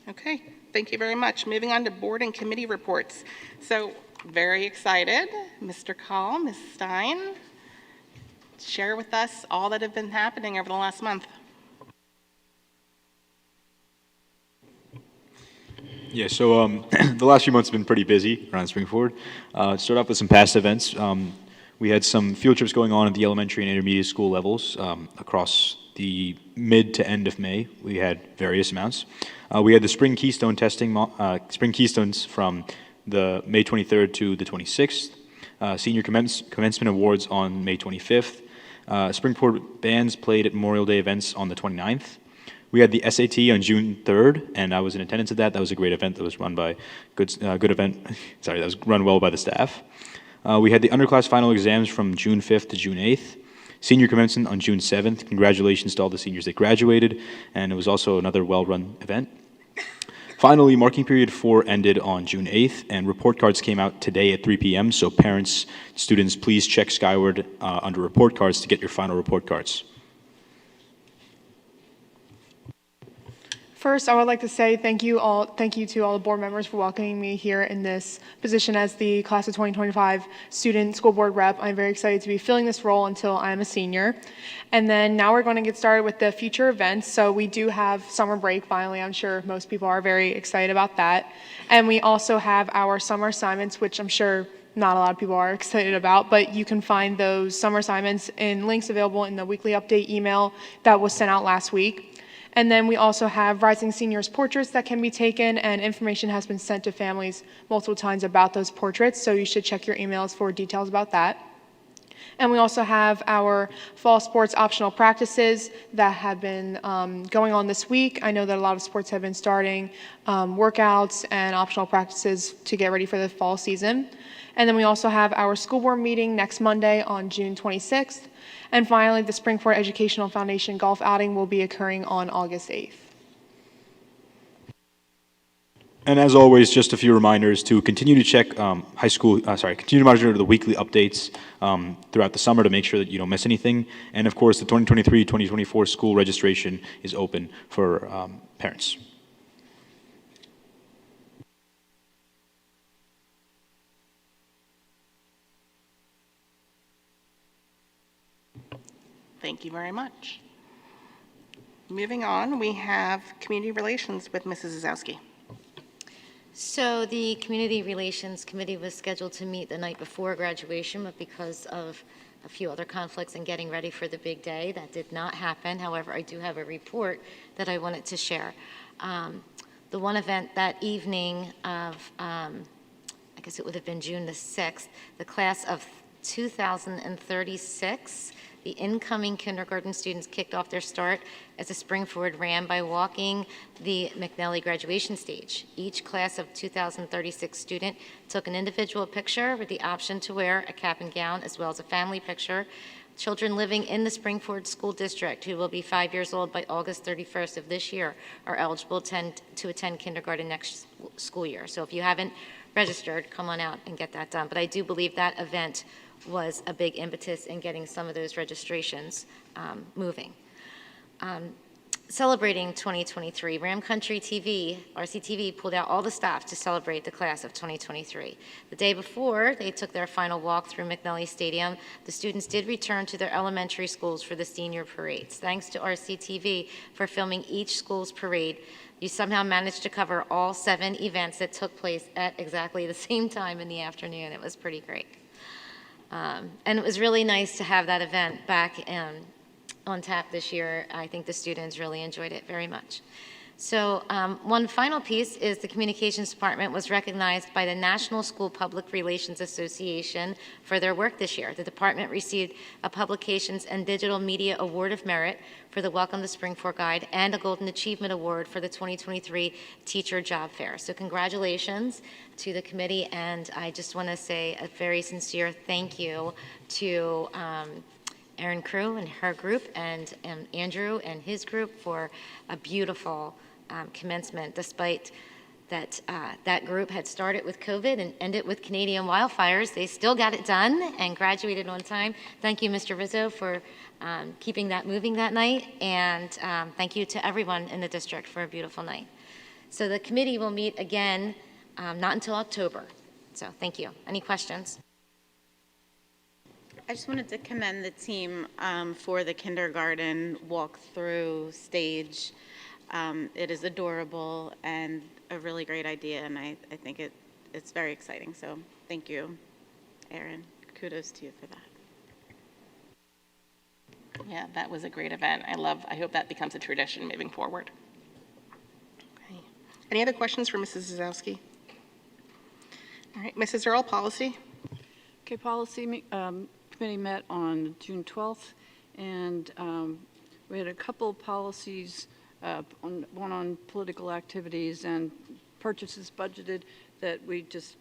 Okay, thank you very much. Moving on to board and committee reports. So, very excited. Mr. Call, Ms. Stein, share with us all that have been happening over the last month. Yeah, so the last few months have been pretty busy around Springford. To start off with some past events, we had some field trips going on at the elementary and intermediate school levels across the mid to end of May. We had various amounts. We had the spring keystone testing, spring keystones from the May 23rd to the 26th. Senior commencement awards on May 25th. Springport bands played at Memorial Day events on the 29th. We had the SAT on June 3rd, and I was in attendance at that. That was a great event that was run by that was run well by the staff. We had the underclass final exams from June 5th to June 8th. Senior commencement on June 7th. Congratulations to all the seniors that graduated, and it was also another well-run event. Finally, marking period 4 ended on June 8th, and report cards came out today at 3 p.m., so parents, students, please check Skyward under report cards to get your final report cards. First, I would like to say thank you to all the board members for welcoming me here in this position as the class of 2025 student school board rep. I'm very excited to be filling this role until I'm a senior. And then now we're going to get started with the future events. So we do have summer break finally. I'm sure most people are very excited about that. And we also have our summer assignments, which I'm sure not a lot of people are excited about, but you can find those summer assignments in links available in the weekly update email that was sent out last week. And then we also have Rising Seniors portraits that can be taken, and information has been sent to families multiple times about those portraits, so you should check your emails for details about that. And we also have our fall sports optional practices that have been going on this week. I know that a lot of sports have been starting workouts and optional practices to get ready for the fall season. And then we also have our school board meeting next Monday on June 26th. And finally, the Springford Educational Foundation golf outing will be occurring on August 8th. And as always, just a few reminders to continue to check continue to monitor the weekly updates throughout the summer to make sure that you don't miss anything. And of course, the 2023-2024 school registration is open for parents. Thank you very much. Moving on, we have Community Relations with Mrs. Zazowski. So the Community Relations Committee was scheduled to meet the night before graduation, but because of a few other conflicts and getting ready for the big day, that did not happen. However, I do have a report that I wanted to share. The one event that evening of, I guess it would have been June the 6th, the class of 2036, the incoming kindergarten students kicked off their start as a spring forward ran by walking the McNally graduation stage. Each class of 2036 student took an individual picture with the option to wear a cap and gown as well as a family picture. Children living in the Springford School District who will be 5 years old by August 31st of this year are eligible to attend kindergarten next school year. So if you haven't registered, come on out and get that done. But I do believe that event was a big impetus in getting some of those registrations moving. Celebrating 2023, Ram Country TV, RCTV, pulled out all the staff to celebrate the class of 2023. The day before they took their final walk through McNally Stadium, the students did return to their elementary schools for the senior parades. Thanks to RCTV for filming each school's parade, you somehow managed to cover all 7 events that took place at exactly the same time in the afternoon. It was pretty great. And it was really nice to have that event back on tap this year. I think the students really enjoyed it very much. So one final piece is the Communications Department was recognized by the National School Public Relations Association for their work this year. The department received a Publications and Digital Media Award of Merit for the Welcome to Springford Guide and a Golden Achievement Award for the 2023 Teacher Job Fair. So congratulations to the committee, and I just want to say a very sincere thank you to Erin Crew and her group, and Andrew and his group for a beautiful commencement, despite that that group had started with COVID and ended with Canadian wildfires. They still got it done and graduated on time. Thank you, Mr. Rizzo, for keeping that moving that night, and thank you to everyone in the district for a beautiful night. So the committee will meet again not until October. So thank you. Any questions? I just wanted to commend the team for the kindergarten walkthrough stage. It is adorable and a really great idea, and I think it's very exciting. So thank you, Erin. Kudos to you for that. Yeah, that was a great event. I hope that becomes a tradition moving forward. Okay. Any other questions for Mrs. Zazowski? All right, Mrs. Earl, policy. Okay, policy committee met on June 12th, and we had a couple policies, one on political activities and purchases budgeted that we just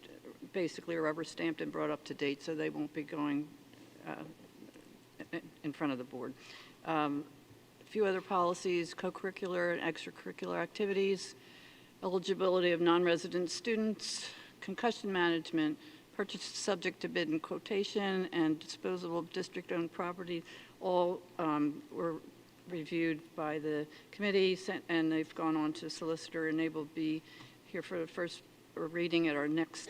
basically rubber stamped and brought up to date, so they won't be going in front of the board. A few other policies, co-curricular and extracurricular activities, eligibility of non-resident students, concussion management, purchase subject to bid and quotation, and disposal of district-owned property, all were reviewed by the committee, and they've gone on to solicitor, and they will be here for the first reading at our next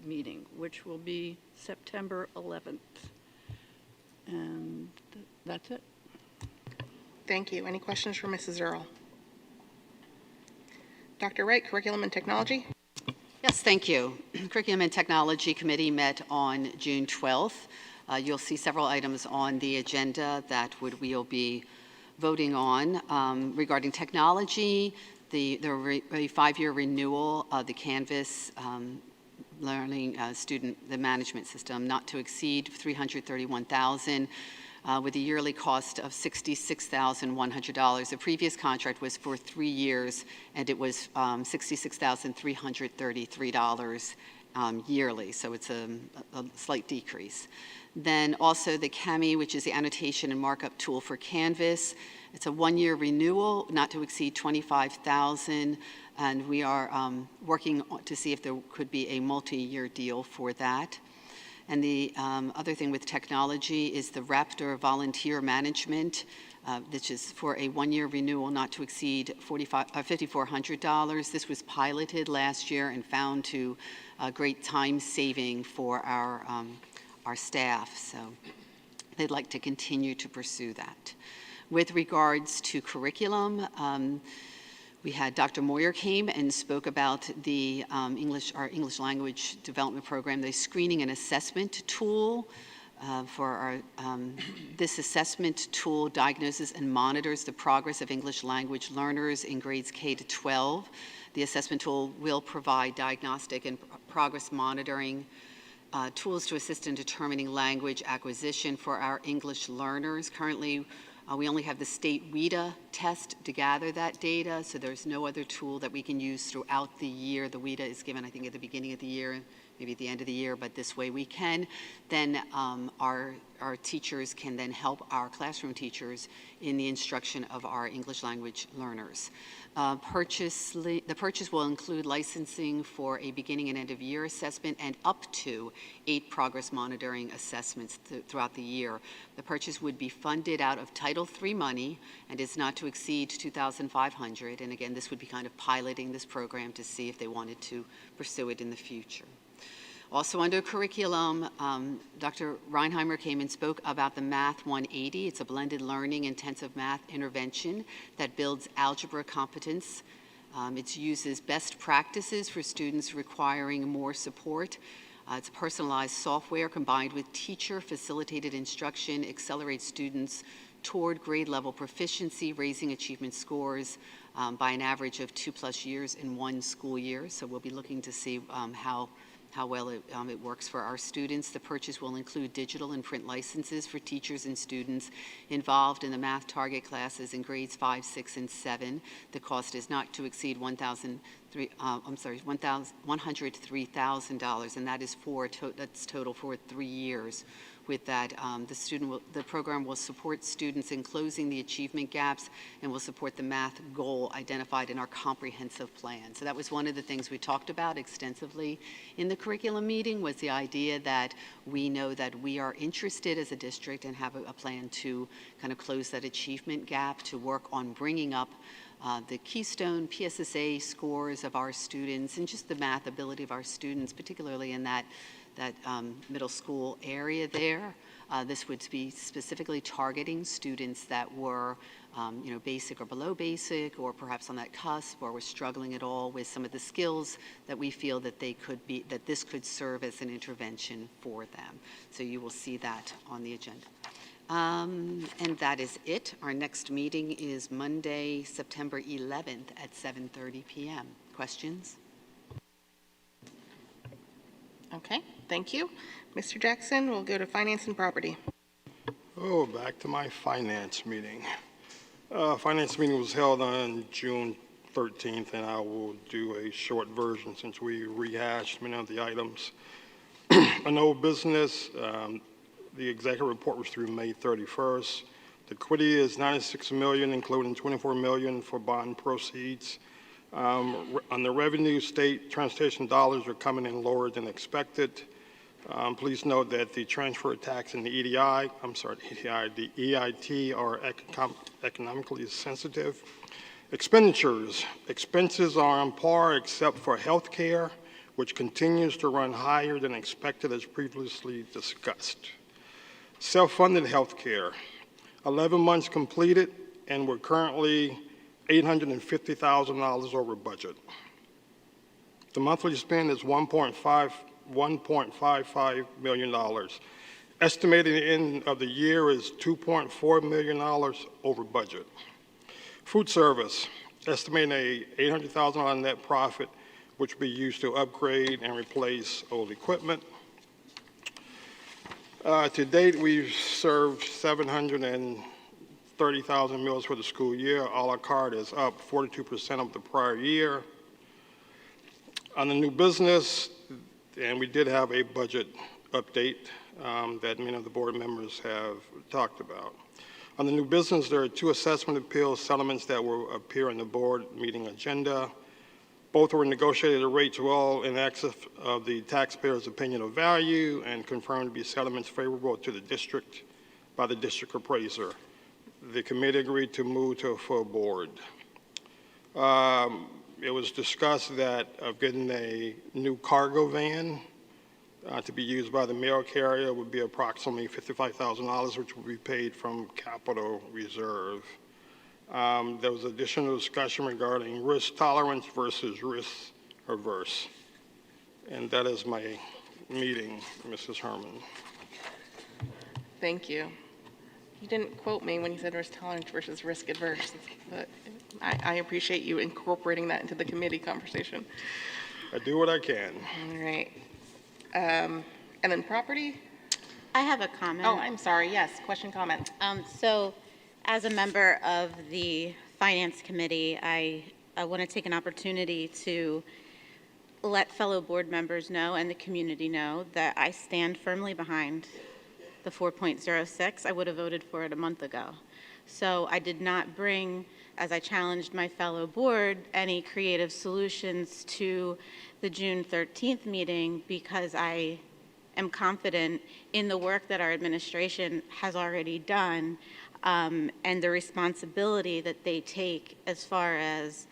meeting, which will be September 11th. And that's it. Thank you. Any questions for Mrs. Earl? Dr. Wright, Curriculum and Technology. Yes, thank you. Curriculum and Technology Committee met on June 12th. You'll see several items on the agenda that we'll be voting on. Regarding technology, the 5-year renewal of the Canvas learning the management system, not to exceed $331,000 with a yearly cost of $66,100. The previous contract was for 3 years, and it was $66,333 yearly, so it's a slight decrease. Then also the CAMI, which is the annotation and markup tool for Canvas. It's a 1-year renewal, not to exceed $25,000, and we are working to see if there could be a multi-year deal for that. And the other thing with technology is the Raptor Volunteer Management, which is for a 1-year renewal not to exceed $5,400. This was piloted last year and found to great time saving for our staff, so they'd like to continue to pursue that. With regards to curriculum, we had Dr. Moyer came and spoke about the our English language development program, the screening and assessment tool for our, this assessment tool diagnoses and monitors the progress of English language learners in grades K to 12. The assessment tool will provide diagnostic and progress monitoring tools to assist in determining language acquisition for our English learners. Currently, we only have the state WIDA test to gather that data, so there's no other tool that we can use throughout the year. The WIDA is given, I think, at the beginning of the year, maybe at the end of the year, but this way we can. Then our teachers can then help our classroom teachers in the instruction of our English language learners. The purchase will include licensing for a beginning and end of year assessment and up to 8 progress monitoring assessments throughout the year. The purchase would be funded out of Title III money and is not to exceed $2,500. And again, this would be kind of piloting this program to see if they wanted to pursue it in the future. Also under curriculum, Dr. Reinheimer came and spoke about the Math 180. It's a blended learning intensive math intervention that builds algebra competence. It uses best practices for students requiring more support. It's personalized software combined with teacher-facilitated instruction, accelerates students toward grade level proficiency, raising achievement scores by an average of 2+ years in 1 school year. So we'll be looking to see how well it works for our students. The purchase will include digital and print licenses for teachers and students involved in the math target classes in grades 5, 6, and 7. The cost is not to exceed $103,000, and that is that's total for 3 years. With that, the program will support students in closing the achievement gaps and will support the math goal identified in our comprehensive plan. So that was one of the things we talked about extensively in the curriculum meeting, was the idea that we know that we are interested as a district and have a plan to kind of close that achievement gap, to work on bringing up the Keystone PSSA scores of our students and just the math ability of our students, particularly in that middle school area there. This would be specifically targeting students that were, basic or below basic, or perhaps on that cusp, or were struggling at all with some of the skills that we feel that that this could serve as an intervention for them. So you will see that on the agenda. And that is it. Our next meeting is Monday, September 11th at 7:30 p.m. Questions? Okay, thank you. Mr. Jackson, we'll go to Finance and Property. Oh, back to my finance meeting. Finance meeting was held on June 13th, and I will do a short version since we rehashed many of the items. On old business, the executive report was through May 31st. The equity is $96 million, including $24 million for bond proceeds. On the revenue, state transportation dollars are coming in lower than expected. Please note that the transfer tax and the the EIT are economically sensitive. Expenditures. Expenses are on par except for health care, which continues to run higher than expected as previously discussed. Self-funded health care. 11 months completed, and we're currently $850,000 over budget. The monthly spend is $1.55 million. Estimated end of the year is $2.4 million over budget. Food service, estimating a $800,000 net profit, which will be used to upgrade and replace old equipment. To date, we've served 730,000 meals for the school year. A la carte is up 42% of the prior year. On the new business, and we did have a budget update that many of the board members have talked about. On the new business, there are 2 assessment appeals settlements that will appear on the board meeting agenda. Both were negotiated at rates well in excess of the taxpayer's opinion of value and confirmed to be settlements favorable to the district by the district appraiser. The committee agreed to move to a full board. It was discussed that of getting a new cargo van to be used by the mail carrier would be approximately $55,000, which will be paid from capital reserve. There was additional discussion regarding risk tolerance versus risk averse. And that is my meeting, Mrs. Herman. Thank you. You didn't quote me when you said risk tolerance versus risk adverse, but I appreciate you incorporating that into the committee conversation. I do what I can. All right. And then property? I have a comment. Oh, I'm sorry. Yes, question, comment. So as a member of the Finance Committee, I want to take an opportunity to let fellow board members know and the community know that I stand firmly behind the 4.06. I would have voted for it a month ago. So I did not bring, as I challenged my fellow board, any creative solutions to the June 13th meeting because I am confident in the work that our administration has already done and the responsibility that they take as far as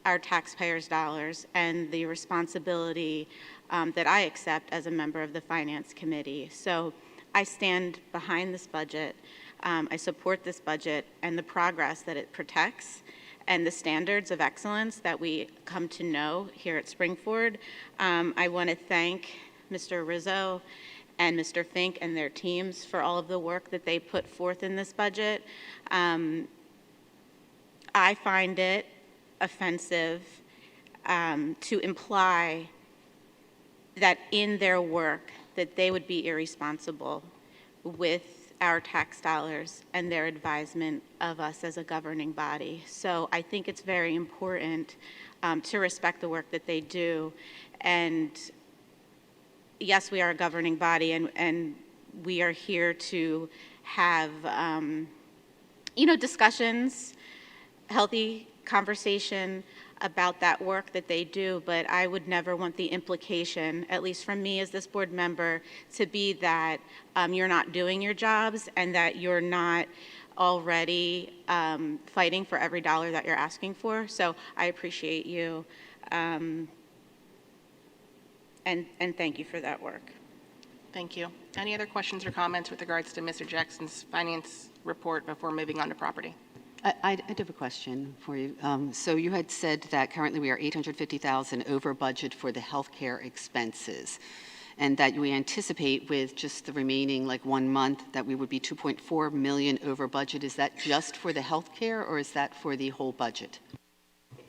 our taxpayers' dollars and the responsibility that I accept as a member of the Finance Committee. So I stand behind this budget. I support this budget and the progress that it protects and the standards of excellence that we come to know here at Springford. I want to thank Mr. Rizzo and Mr. Fink and their teams for all of the work that they put forth in this budget. I find it offensive to imply that in their work that they would be irresponsible with our tax dollars and their advisement of us as a governing body. So I think it's very important to respect the work that they do. And yes, we are a governing body, and we are here to have, discussions, healthy conversation about that work that they do, but I would never want the implication, at least from me as this board member, to be that you're not doing your jobs and that you're not already fighting for every dollar that you're asking for. So I appreciate you and thank you for that work. Thank you. Any other questions or comments with regards to Mr. Jackson's finance report before moving on to property? I do have a question for you. So you had said that currently we are $850,000 over budget for the healthcare expenses, and that we anticipate with just the remaining 1 month that we would be $2.4 million over budget. Is that just for the healthcare, or is that for the whole budget?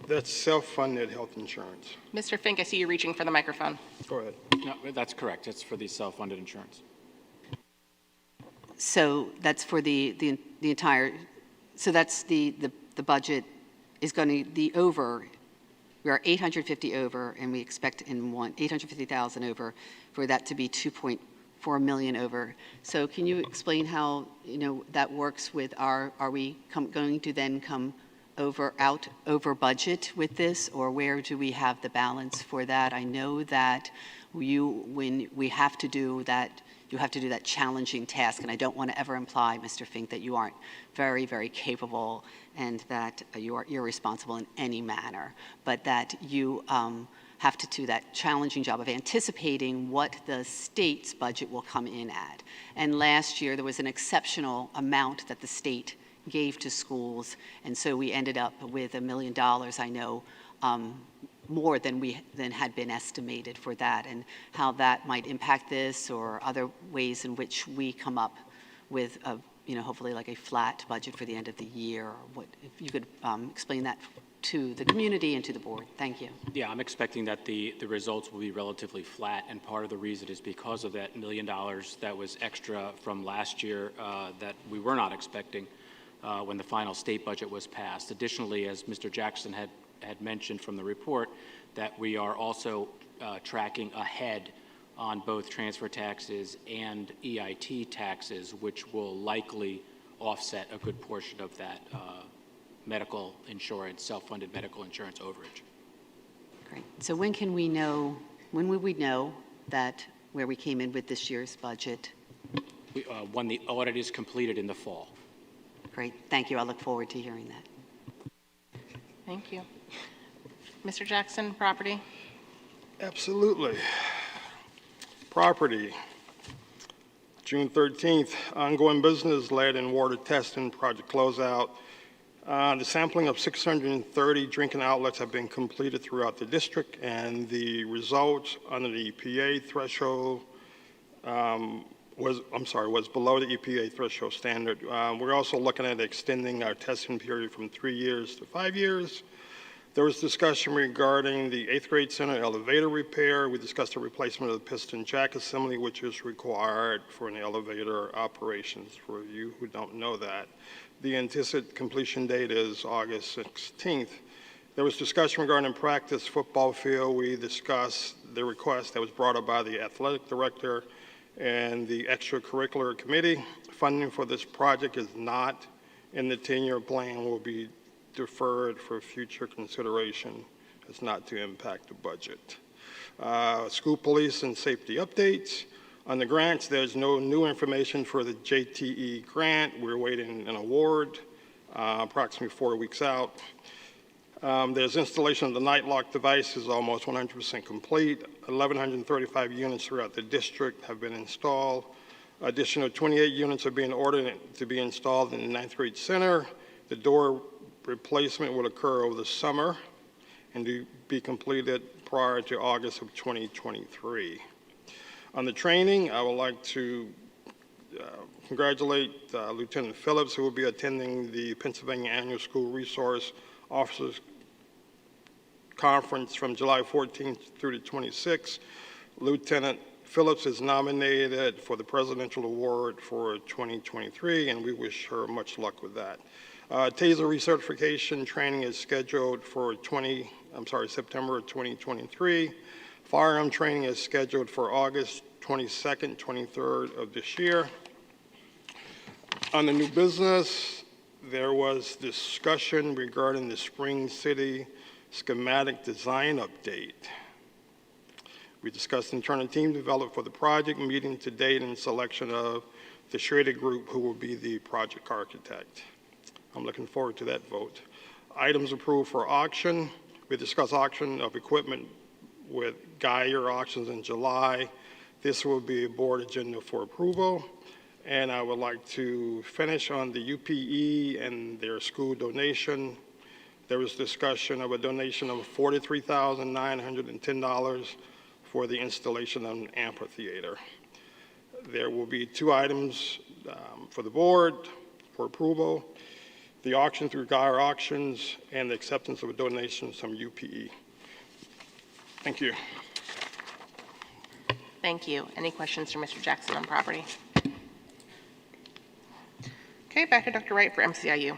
That's self-funded health insurance. Mr. Fink, I see you reaching for the microphone. Go ahead. No, that's correct. It's for the self-funded insurance. So that's for the entire. So that's the budget is going to, the over, we are 850 over, and we expect in 850,000 over for that to be 2.4 million over. So can you explain how, that works with are we going to then come over budget with this, or where do we have the balance for that? I know that when we have to do that, you have to do that challenging task, and I don't want to ever imply, Mr. Fink, that you aren't very, very capable and that you are irresponsible in any manner, but that you have to do that challenging job of anticipating what the state's budget will come in at. And last year, there was an exceptional amount that the state gave to schools, and so we ended up with $1 million, I know, more than had been estimated for that, and how that might impact this, or other ways in which we come up with a, hopefully like a flat budget for the end of the year. What, if you could explain that to the community and to the board. Thank you. Yeah, I'm expecting that the results will be relatively flat, and part of the reason is because of that $1 million that was extra from last year that we were not expecting when the final state budget was passed. Additionally, as Mr. Jackson had mentioned from the report, that we are also tracking ahead on both transfer taxes and EIT taxes, which will likely offset a good portion of that medical insurance, self-funded medical insurance overage. Great. So when would we know that where we came in with this year's budget? When the audit is completed in the fall. Great. Thank you. I look forward to hearing that. Thank you. Mr. Jackson, property? Absolutely. Property. June 13th, ongoing business lead and water testing project closeout. The sampling of 630 drinking outlets have been completed throughout the district, and the results under the EPA threshold was below the EPA threshold standard. We're also looking at extending our testing period from 3 years to 5 years. There was discussion regarding the 8th grade center elevator repair. We discussed the replacement of the piston jack assembly, which is required for an elevator operations, for you who don't know that. The anticipated completion date is August 16th. There was discussion regarding practice football field. We discussed the request that was brought up by the athletic director and the extracurricular committee. Funding for this project is not in the 10-year plan, will be deferred for future consideration as not to impact the budget. School police and safety updates. On the grants, there's no new information for the JTE grant. We're waiting an award, approximately 4 weeks out. There's installation of the night lock devices, almost 100% complete. 1,135 units throughout the district have been installed. Additional 28 units are being ordered to be installed in the 9th grade center. The door replacement will occur over the summer and to be completed prior to August of 2023. On the training, I would like to congratulate Lieutenant Phillips, who will be attending the Pennsylvania Annual School Resource Officers Conference from July 14th through the 26th. Lieutenant Phillips is nominated for the Presidential Award for 2023, and we wish her much luck with that. TASER recertification training is scheduled for September 2023. Firearm training is scheduled for August 22nd, 23rd of this year. On the new business, there was discussion regarding the Spring City schematic design update. We discussed internal team developed for the project, meeting to date and selection of the Schrader Group, who will be the project architect. I'm looking forward to that vote. Items approved for auction. We discussed auction of equipment with Geyer Auctions in July. This will be a board agenda for approval. And I would like to finish on the UPE and their school donation. There was discussion of a donation of $43,910 for the installation of an amphitheater. There will be 2 items for the board for approval: the auction through Geyer Auctions and the acceptance of a donation from UPE. Thank you. Thank you. Any questions for Mr. Jackson on property? Okay, back to Dr. Wright for MCIU.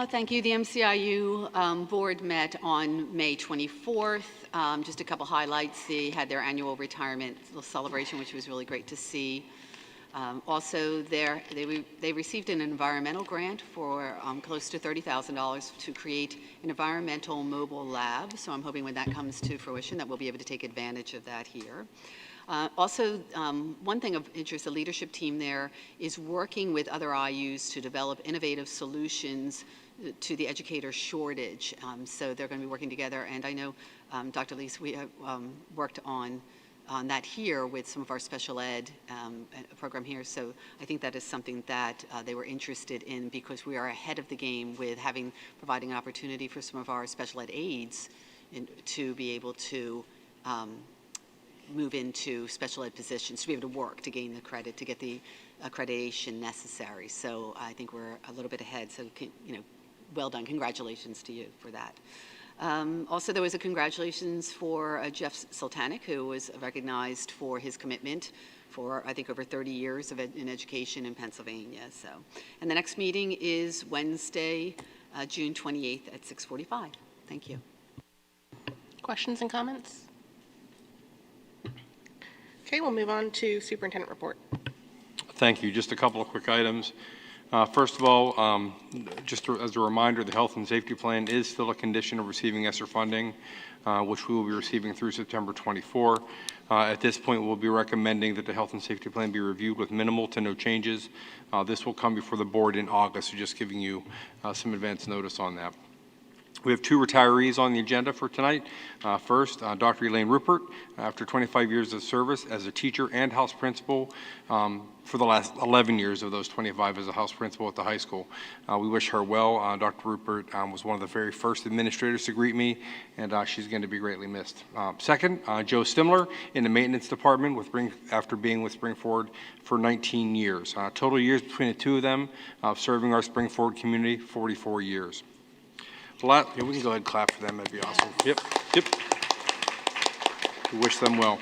Thank you. The MCIU board met on May 24th. Just a couple highlights. They had their annual retirement celebration, which was really great to see. Also, they received an environmental grant for close to $30,000 to create an environmental mobile lab. So I'm hoping when that comes to fruition that we'll be able to take advantage of that here. Also, one thing of interest, the leadership team there is working with other IUs to develop innovative solutions to the educator shortage. So they're going to be working together. And I know, Dr. Lees, we have worked on that here with some of our special ed program here. So I think that is something that they were interested in because we are ahead of the game with providing an opportunity for some of our special ed aides to be able to move into special ed positions, to be able to work, to gain the credit, to get the accreditation necessary. So I think we're a little bit ahead. So, well done. Congratulations to you for that. Also, there was a congratulations for Jeff Sultanic, who was recognized for his commitment for, I think, over 30 years in education in Pennsylvania. So, and the next meeting is Wednesday, June 28th at 6:45. Thank you. Questions and comments? Okay, we'll move on to superintendent report. Thank you. Just a couple of quick items. First of all, just as a reminder, the health and safety plan is still a condition of receiving ESSER funding, which we will be receiving through September 24. At this point, we'll be recommending that the health and safety plan be reviewed with minimal to no changes. This will come before the board in August, so just giving you some advance notice on that. We have two retirees on the agenda for tonight. First, Dr. Elaine Rupert, after 25 years of service as a teacher and house principal, for the last 11 years of those 25 as a house principal at the high school. We wish her well. Dr. Rupert was one of the very first administrators to greet me, and she's going to be greatly missed. Second, Joe Stimler in the maintenance department after being with Springford for 19 years. Total years between the two of them serving our Springford community, 44 years. Yeah, we can go ahead and clap for them. That'd be awesome. Yep. We wish them well.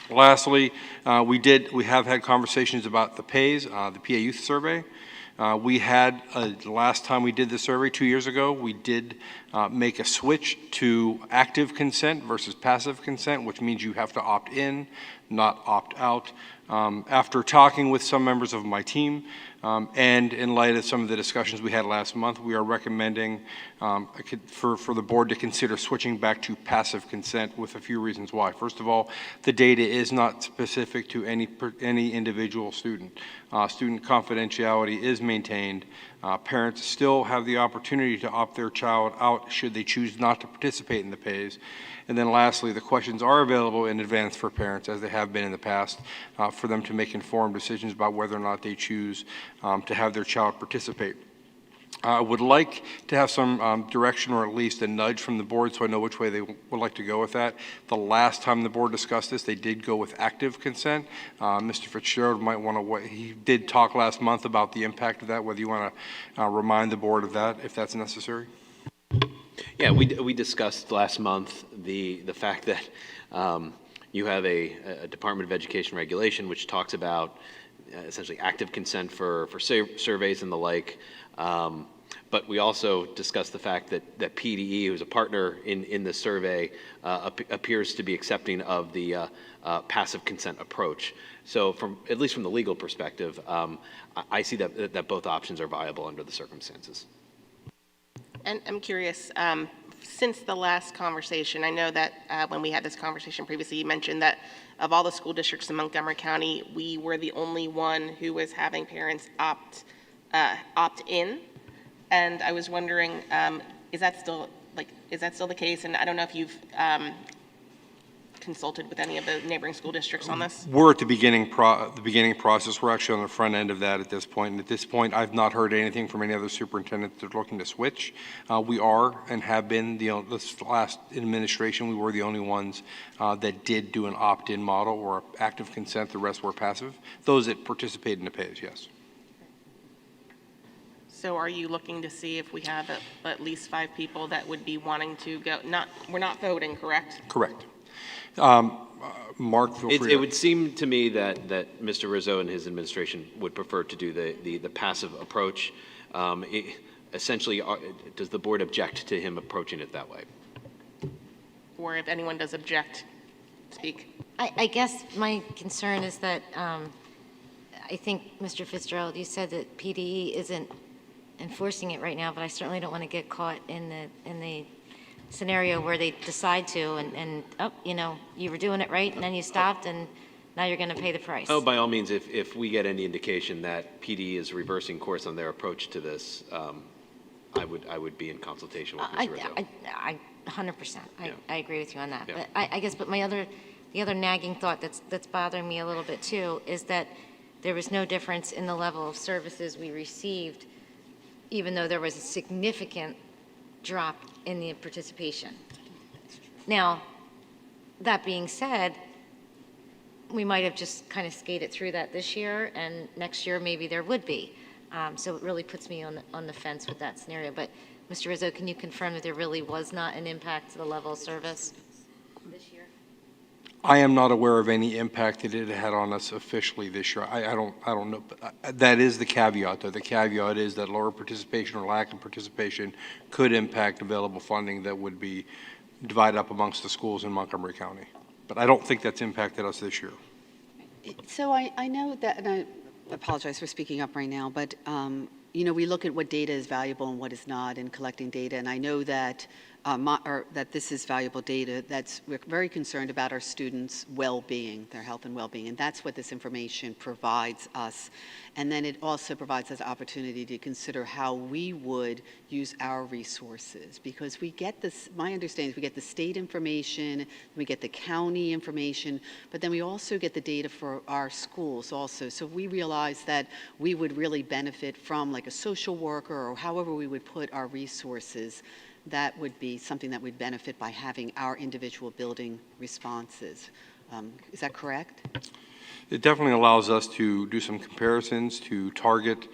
Lastly, we have had conversations about the PAYS, the PA Youth Survey. We had, last time we did the survey 2 years ago, we did make a switch to active consent versus passive consent, which means you have to opt in, not opt out. After talking with some members of my team, and in light of some of the discussions we had last month, we are recommending for the board to consider switching back to passive consent with a few reasons why. First of all, the data is not specific to any individual student. Student confidentiality is maintained. Parents still have the opportunity to opt their child out should they choose not to participate in the PAYS. And then lastly, the questions are available in advance for parents, as they have been in the past, for them to make informed decisions about whether or not they choose to have their child participate. I would like to have some direction or at least a nudge from the board so I know which way they would like to go with that. The last time the board discussed this, they did go with active consent. Mr. Fitzgerald might want to, he did talk last month about the impact of that, whether you want to remind the board of that if that's necessary. Yeah, we discussed last month the fact that you have a Department of Education regulation which talks about essentially active consent for surveys and the like. But we also discussed the fact that PDE, who's a partner in the survey, appears to be accepting of the passive consent approach. So at least from the legal perspective, I see that both options are viable under the circumstances. And I'm curious, since the last conversation, I know that when we had this conversation previously, you mentioned that of all the school districts in Montgomery County, we were the only one who was having parents opt in. And I was wondering, is that still the case? And I don't know if you've consulted with any of the neighboring school districts on this? We're at the beginning process. We're actually on the front end of that at this point. And at this point, I've not heard anything from any other superintendents that are looking to switch. We are and have been, this last administration, we were the only ones that did do an opt-in model or active consent. The rest were passive. Those that participate in the PAYS, yes. So are you looking to see if we have at least 5 people that would be wanting to go? We're not voting, correct? Correct. Mark, feel free. It would seem to me that Mr. Rizzo and his administration would prefer to do the passive approach. Essentially, does the board object to him approaching it that way? Or if anyone does object, speak. I guess my concern is that I think, Mr. Fitzgerald, you said that PDE isn't enforcing it right now, but I certainly don't want to get caught in the scenario where they decide to, and oh, you know, you were doing it right, and then you stopped, and now you're going to pay the price. Oh, by all means, if we get any indication that PD is reversing course on their approach to this, I would be in consultation with Mr. Rizzo. I 100%. Yeah. I agree with you on that. Yeah. But I guess, but the other nagging thought that's bothering me a little bit too is that there was no difference in the level of services we received, even though there was a significant drop in the participation. Now, that being said, we might have just kind of skated through that this year, and next year maybe there would be. So it really puts me on the fence with that scenario. But Mr. Rizzo, can you confirm that there really was not an impact to the level of service this year? I am not aware of any impact that it had on us officially this year. I don't know. But that is the caveat, though. The caveat is that lower participation or lack of participation could impact available funding that would be divided up amongst the schools in Montgomery County. But I don't think that's impacted us this year. So I know that, and I apologize for speaking up right now, but you know, we look at what data is valuable and what is not in collecting data, and I know that that this is valuable data. We're very concerned about our students' well-being, their health and well-being, and that's what this information provides us. And then it also provides us opportunity to consider how we would use our resources, because we get this, my understanding is we get the state information, we get the county information, but then we also get the data for our schools also. So we realize that we would really benefit from like a social worker or however we would put our resources. That would be something that would benefit by having our individual building responses. Is that correct? It definitely allows us to do some comparisons, to target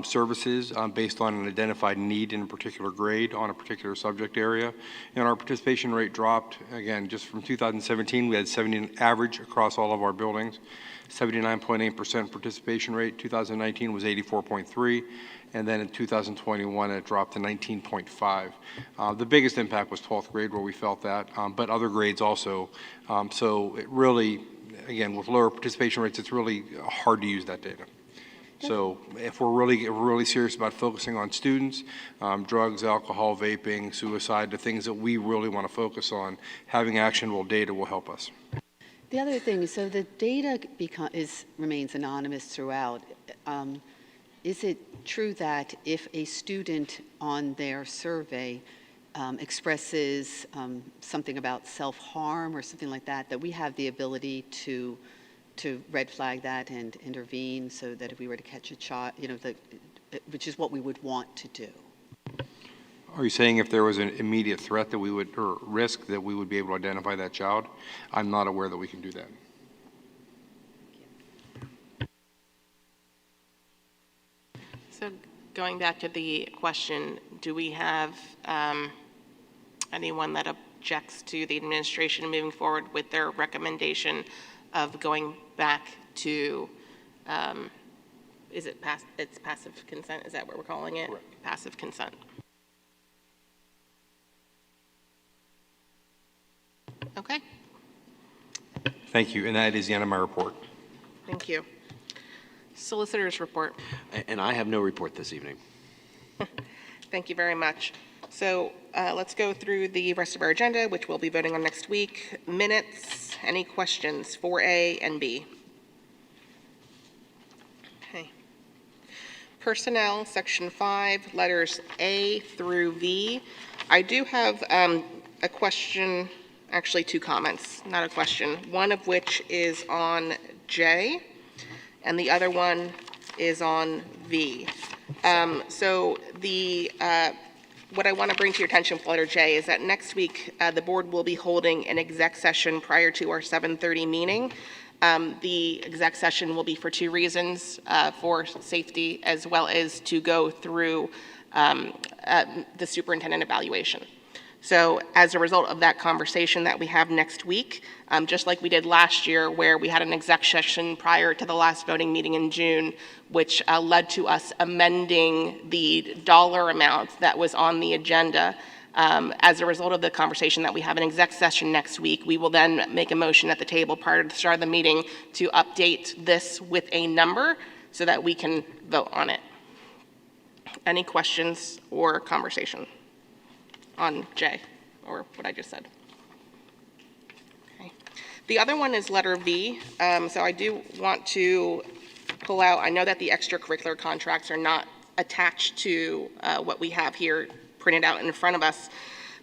services based on an identified need in a particular grade on a particular subject area. And our participation rate dropped, again, just from 2017, we had 70 average across all of our buildings, 79.8% participation rate. 2019 was 84.3. And then in 2021, it dropped to 19.5. The biggest impact was 12th grade, where we felt that, but other grades also. So it really, again, with lower participation rates, it's really hard to use that data. So if we're really serious about focusing on students, drugs, alcohol, vaping, suicide, the things that we really want to focus on, having actionable data will help us. The other thing is, so the data remains anonymous throughout. Is it true that if a student on their survey expresses something about self-harm or something like that, that we have the ability to red flag that and intervene, so that if we were to catch a child, you know, which is what we would want to do? Are you saying if there was an immediate threat that we would, or risk that we would be able to identify that child? I'm not aware that we can do that. So going back to the question, do we have anyone that objects to the administration moving forward with their recommendation of going back to, it's passive consent? Is that what we're calling it? Correct. Passive consent. Okay, Thank you, and that is the end of my report. thank you. Solicitor's report. And I have no report this evening. Thank you very much. So let's go through the rest of our agenda, which we'll be voting on next week. Minutes, any questions for A and B? Okay. Personnel, Section 5, letters A through V. I do have a question, actually two comments, not a question, one of which is on J, and the other one is on V. So what I want to bring to your attention for letter J is that next week, the board will be holding an exec session prior to our 7:30 meeting. The exec session will be for two reasons, for safety as well as to go through the superintendent evaluation. So as a result of that conversation that we have next week, just like we did last year where we had an exec session prior to the last voting meeting in June, which led to us amending the dollar amount that was on the agenda, As a result of the conversation that we have in exec session next week, we will then make a motion at the table prior to the start of the meeting to update this with a number so that we can vote on it. Any questions or conversation on J, or what I just said? Okay. The other one is letter V. So I do want to pull out, I know that the extracurricular contracts are not attached to what we have here printed out in front of us,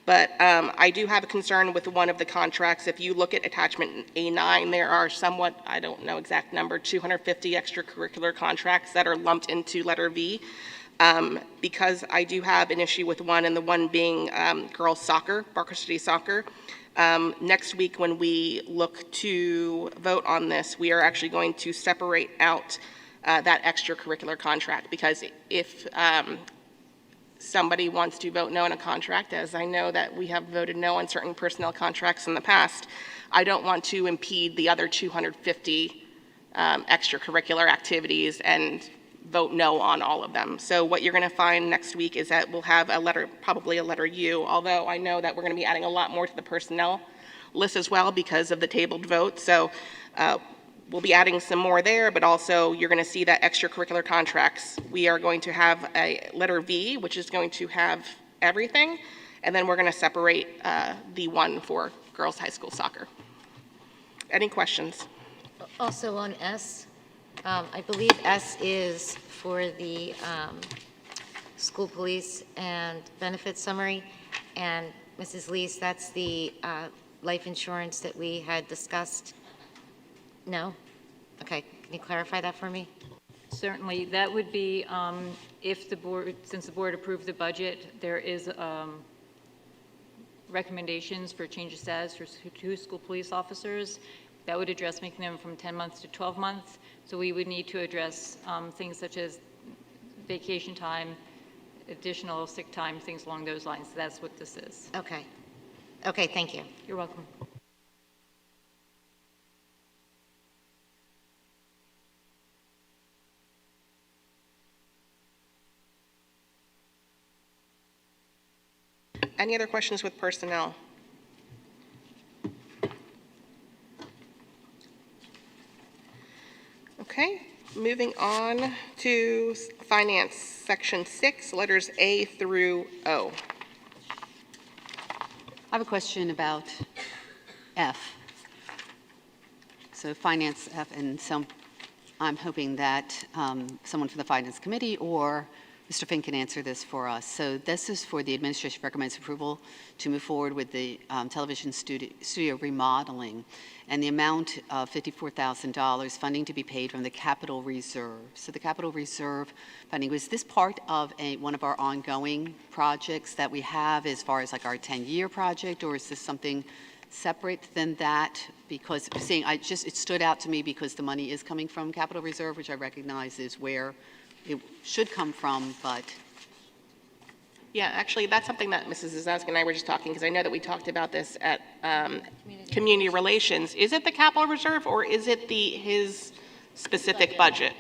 but I do have a concern with one of the contracts. If you look at attachment A9, there are somewhat, I don't know exact number, 250 extracurricular contracts that are lumped into letter V. Because I do have an issue with one, and the one being girls soccer, Barker City Soccer. Next week, when we look to vote on this, we are actually going to separate out that extracurricular contract, because if somebody wants to vote no on a contract, as I know that we have voted no on certain personnel contracts in the past, I don't want to impede the other 250 extracurricular activities and vote no on all of them. So what you're going to find next week is that we'll have a letter, probably a letter U, although I know that we're going to be adding a lot more to the personnel list as well because of the tabled vote. So we'll be adding some more there, but also you're going to see that extracurricular contracts. We are going to have a letter V, which is going to have everything, and then we're going to separate the one for girls high school soccer. Any questions? Also on S, I believe S is for the school police and benefits summary, and Mrs. Lees, that's the life insurance that we had discussed. No? Okay, can you clarify that for me? Certainly, that would be if the board, since the board approved the budget, there is recommendations for change of status for 2 school police officers. That would address making them from 10 months to 12 months. So we would need to address things such as vacation time, additional sick time, things along those lines. So that's what this is. Okay. Okay, thank you. You're welcome. Any other questions with personnel? Okay, moving on to finance, section 6, letters A through O. I have a question about F. So finance F, and so I'm hoping that someone from the finance committee or Mr. Fink can answer this for us. So this is for the administration recommends approval to move forward with the television studio remodeling, and the amount of $54,000 funding to be paid from the capital reserve. So the capital reserve funding, was this part of one of our ongoing projects that we have as far as like our 10-year project, or is this something separate than that? Because seeing, it stood out to me because the money is coming from capital reserve, which I recognize is where it should come from, but. Yeah, actually, that's something that Mrs. Zazinski and I were just talking, because I know that we talked about this at community relations. Is it the capital reserve, or is it his specific budget?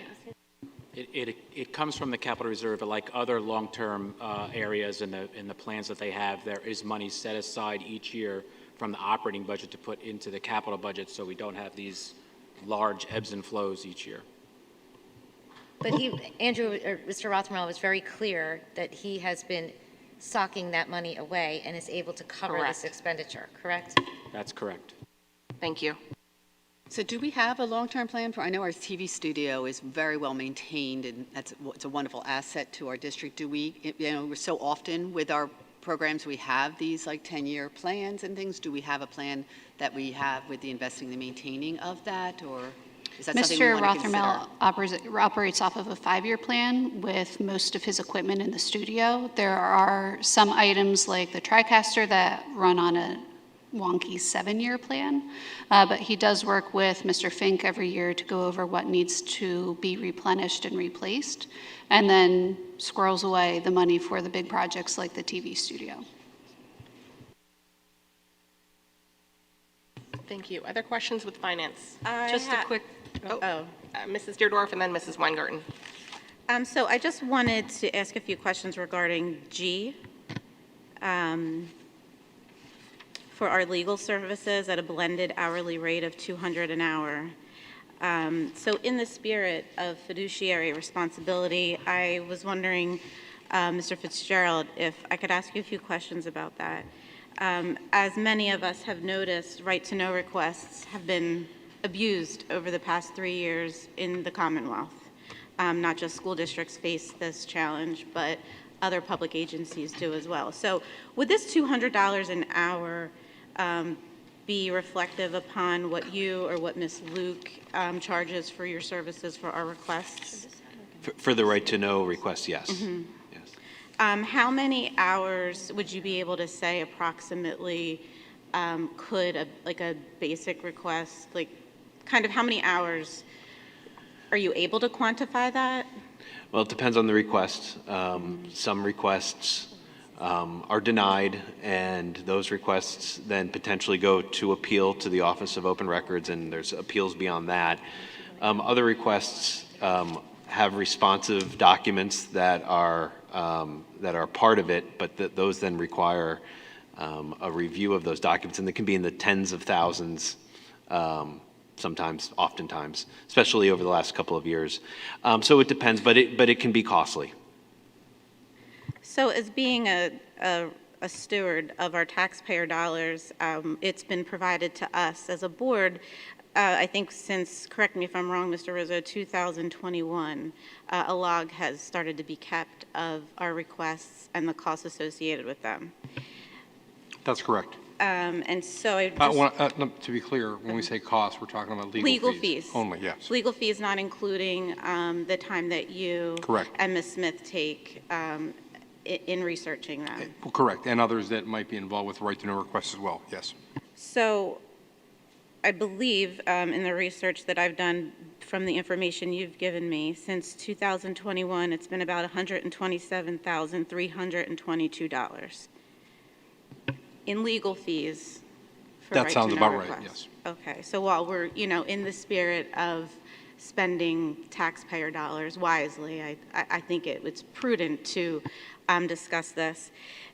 It comes from the capital reserve, but like other long-term areas in the plans that they have, there is money set aside each year from the operating budget to put into the capital budget, so we don't have these large ebbs and flows each year. But Mr. Rothermel was very clear that he has been socking that money away and is able to cover this expenditure, correct? That's correct. Thank you. So do we have a long-term plan for, I know our TV studio is very well maintained, and it's a wonderful asset to our district. Do we, we're so often with our programs, we have these like 10-year plans and things. Do we have a plan that we have with the investing and maintaining of that, or? Mr. Rothermel operates off of a 5-year plan with most of his equipment in the studio. There are some items like the TriCaster that run on a wonky 7-year plan, but he does work with Mr. Fink every year to go over what needs to be replenished and replaced, and then squirrels away the money for the big projects like the TV studio. Thank you. Other questions with finance? Just a quick. Mrs. Deerdorf and then Mrs. Weingarten. So I just wanted to ask a few questions regarding G. for our legal services at a blended hourly rate of $200 an hour. So in the spirit of fiduciary responsibility, I was wondering, Mr. Fitzgerald, if I could ask you a few questions about that. As many of us have noticed, right-to-know requests have been abused over the past 3 years in the Commonwealth. Not just school districts face this challenge, but other public agencies do as well. So would this $200 an hour be reflective upon what you or what Ms. Luke charges for your services for our requests? For the right to know request, yes. Mhm. Yes. How many hours would you be able to say approximately could a basic request, like kind of how many hours, are you able to quantify that? Well, it depends on the request. Some requests are denied, and those requests then potentially go to appeal to the Office of Open Records, and there's appeals beyond that. Other requests have responsive documents that are part of it, but those then require a review of those documents, and they can be in the tens of thousands. Sometimes, oftentimes, especially over the last couple of years. So it depends, but it can be costly. So as being a steward of our taxpayer dollars, it's been provided to us as a board, I think since, correct me if I'm wrong, Mr. Rizzo, 2021, a log has started to be kept of our requests and the costs associated with them. That's correct. And so I just... No, to be clear, when we say costs, we're talking about legal fees. Only, yes. Legal fees not including the time that you Correct. and Ms. Smith take in researching them. Well, correct, and others that might be involved with right-to-know requests as well, yes. So I believe in the research that I've done from the information you've given me, since 2021, it's been about $127,322 in legal fees for That sounds right-to-know about right, requests. Okay, so while we're, in the spirit of spending taxpayer dollars wisely, I think it's prudent to discuss this.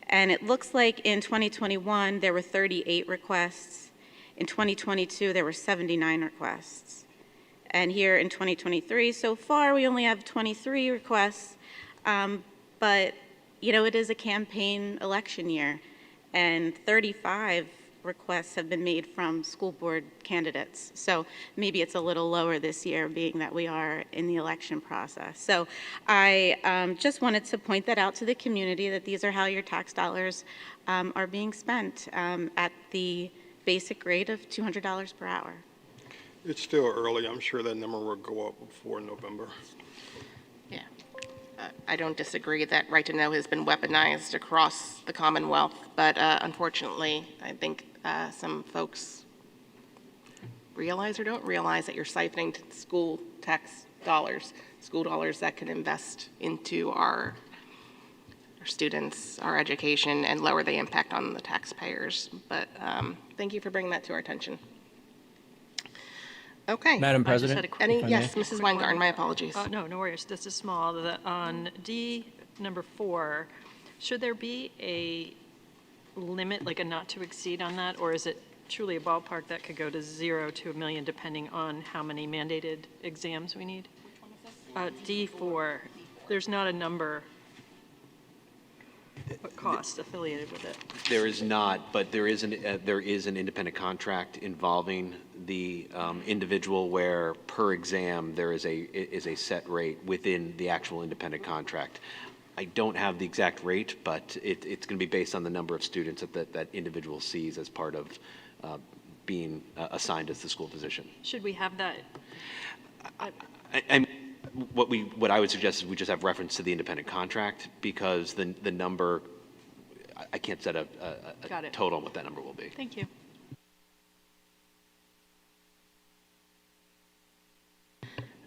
And it looks like in 2021, there were 38 requests. In 2022, there were 79 requests. And here in 2023, so far, we only have 23 requests. But, it is a campaign election year, and 35 requests have been made from school board candidates. So maybe it's a little lower this year, being that we are in the election process. So I just wanted to point that out to the community, that these are how your tax dollars are being spent at the basic rate of $200 per hour. It's still early. I'm sure that number will go up before November. Yeah. I don't disagree that right to know has been weaponized across the Commonwealth, but unfortunately, I think some folks realize or don't realize that you're siphoning school tax dollars, school dollars that can invest into our students, our education, and lower the impact on the taxpayers. But thank you for bringing that to our attention. Okay. Madam President? Yes, Mrs. Weingarten, my apologies. No worries. This is small. On D number 4, should there be a limit, like a not to exceed on that, or is it truly a ballpark that could go to 0 to $1 million depending on how many mandated exams we need? D4, there's not a number, but cost affiliated with it. There is not, but there is an independent contract involving the individual where per exam there is a set rate within the actual independent contract. I don't have the exact rate, but it's going to be based on the number of students that individual sees as part of being assigned as the school physician. Should we have that? What I would suggest is we just have reference to the independent contract, because the number, I can't set a total on what that number will be. Thank you.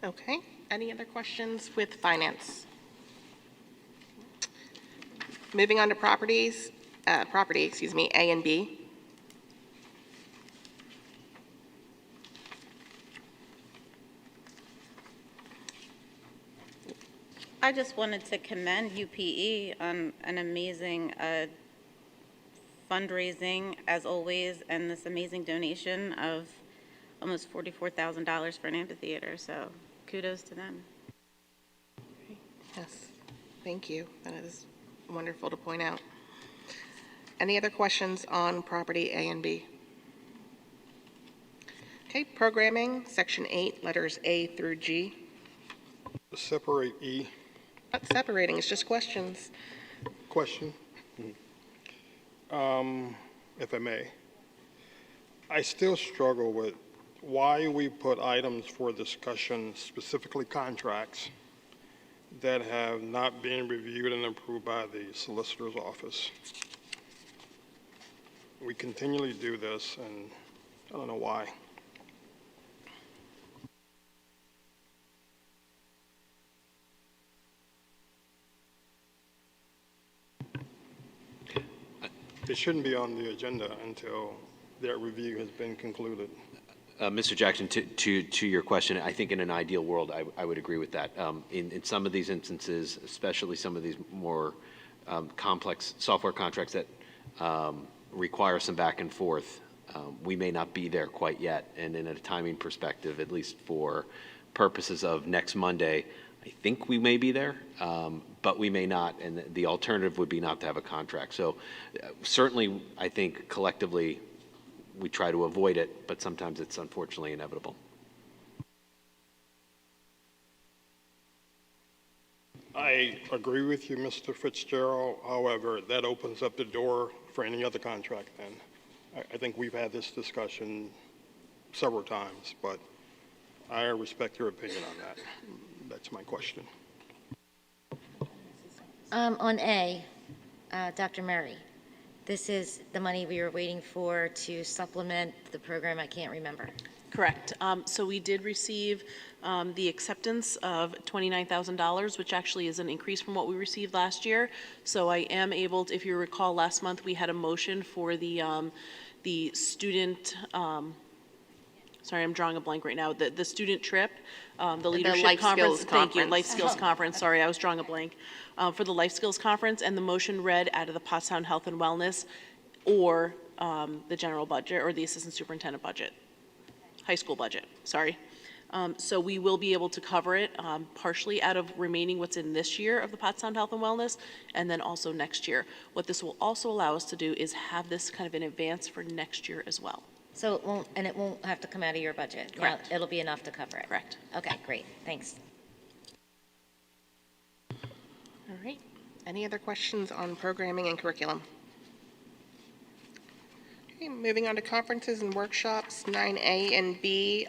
Okay. Any other questions with finance? Moving on to property, A and B. I just wanted to commend UPE on an amazing fundraising, as always, and this amazing donation of almost $44,000 for an amphitheater, so kudos to them. Yes, thank you. That is wonderful to point out. Any other questions on property A and B? Okay, programming, section 8, letters A through G. Separate E. Not separating, it's just questions. Question, if I may. I still struggle with why we put items for discussion, specifically contracts, that have not been reviewed and approved by the solicitor's office. We continually do this, and I don't know why. It shouldn't be on the agenda until that review has been concluded. Mr. Jackson, to your question, I think in an ideal world, I would agree with that. In some of these instances, especially some of these more complex software contracts that require some back and forth, we may not be there quite yet. And in a timing perspective, at least for purposes of next Monday, I think we may be there, but we may not, and the alternative would be not to have a contract. So certainly, I think collectively, we try to avoid it, but sometimes it's unfortunately inevitable. I agree with you, Mr. Fitzgerald. However, that opens up the door for any other contract then. I think we've had this discussion several times, but I respect your opinion on that. That's my question. On A, Dr. Murray, this is the money we were waiting for to supplement the program I can't remember. Correct. So we did receive the acceptance of $29,000, which actually is an increase from what we received last year. So I am able to, if you recall, last month we had a motion for the student, sorry, I'm drawing a blank right now, the student trip, the leadership Life conference. Skills Thank you, Conference. Life Skills Conference. Sorry, I was drawing a blank. For the Life Skills Conference, and the motion read out of the Pottstown Health and Wellness or the general budget or the assistant superintendent budget, high school budget, sorry. So we will be able to cover it partially out of remaining what's in this year of the Pottstown Health and Wellness, and then also next year. What this will also allow us to do is have this kind of in advance for next year as well. So it won't have to come out of your budget? Correct. It'll be enough to cover it? Correct. Okay, great, thanks. All right. Any other questions on programming and curriculum? Okay, moving on to conferences and workshops, 9A and B.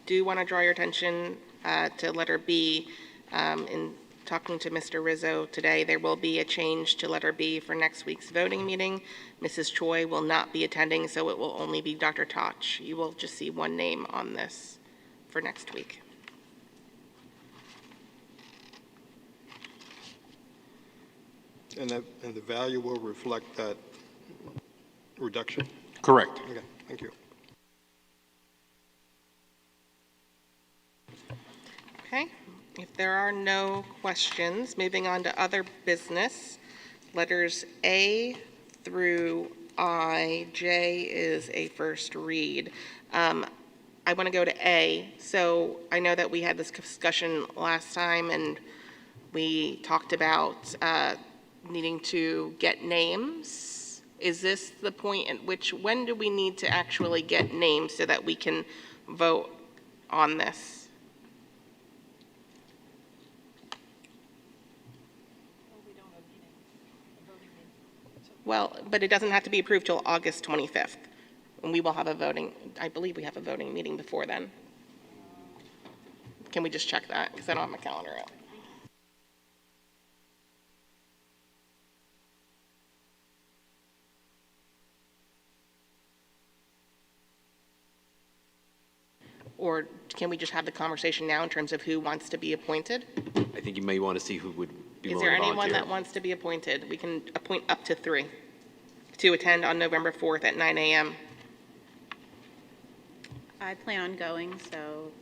Do want to draw your attention to letter B. In talking to Mr. Rizzo today, there will be a change to letter B for next week's voting meeting. Mrs. Choi will not be attending, so it will only be Dr. Toch. You will just see one name on this for next week. And the value will reflect that reduction? Correct. Okay, thank you. Okay, if there are no questions, moving on to other business, letters A through I. J is a first read. I want to go to A. So I know that we had this discussion last time, and we talked about needing to get names. Is this the point at which, when do we need to actually get names so that we can vote on this? Well, but it doesn't have to be approved till August 25th. And we will have a voting, I believe we have a voting meeting before then. Can we just check that? Because I don't have my calendar out. Or can we just have the conversation now in terms of who wants to be appointed? I think you may want to see who would be Is willing there to anyone volunteer. that wants to be appointed? We can appoint up to 3 to attend on November 4th at 9 a.m. I plan on going, so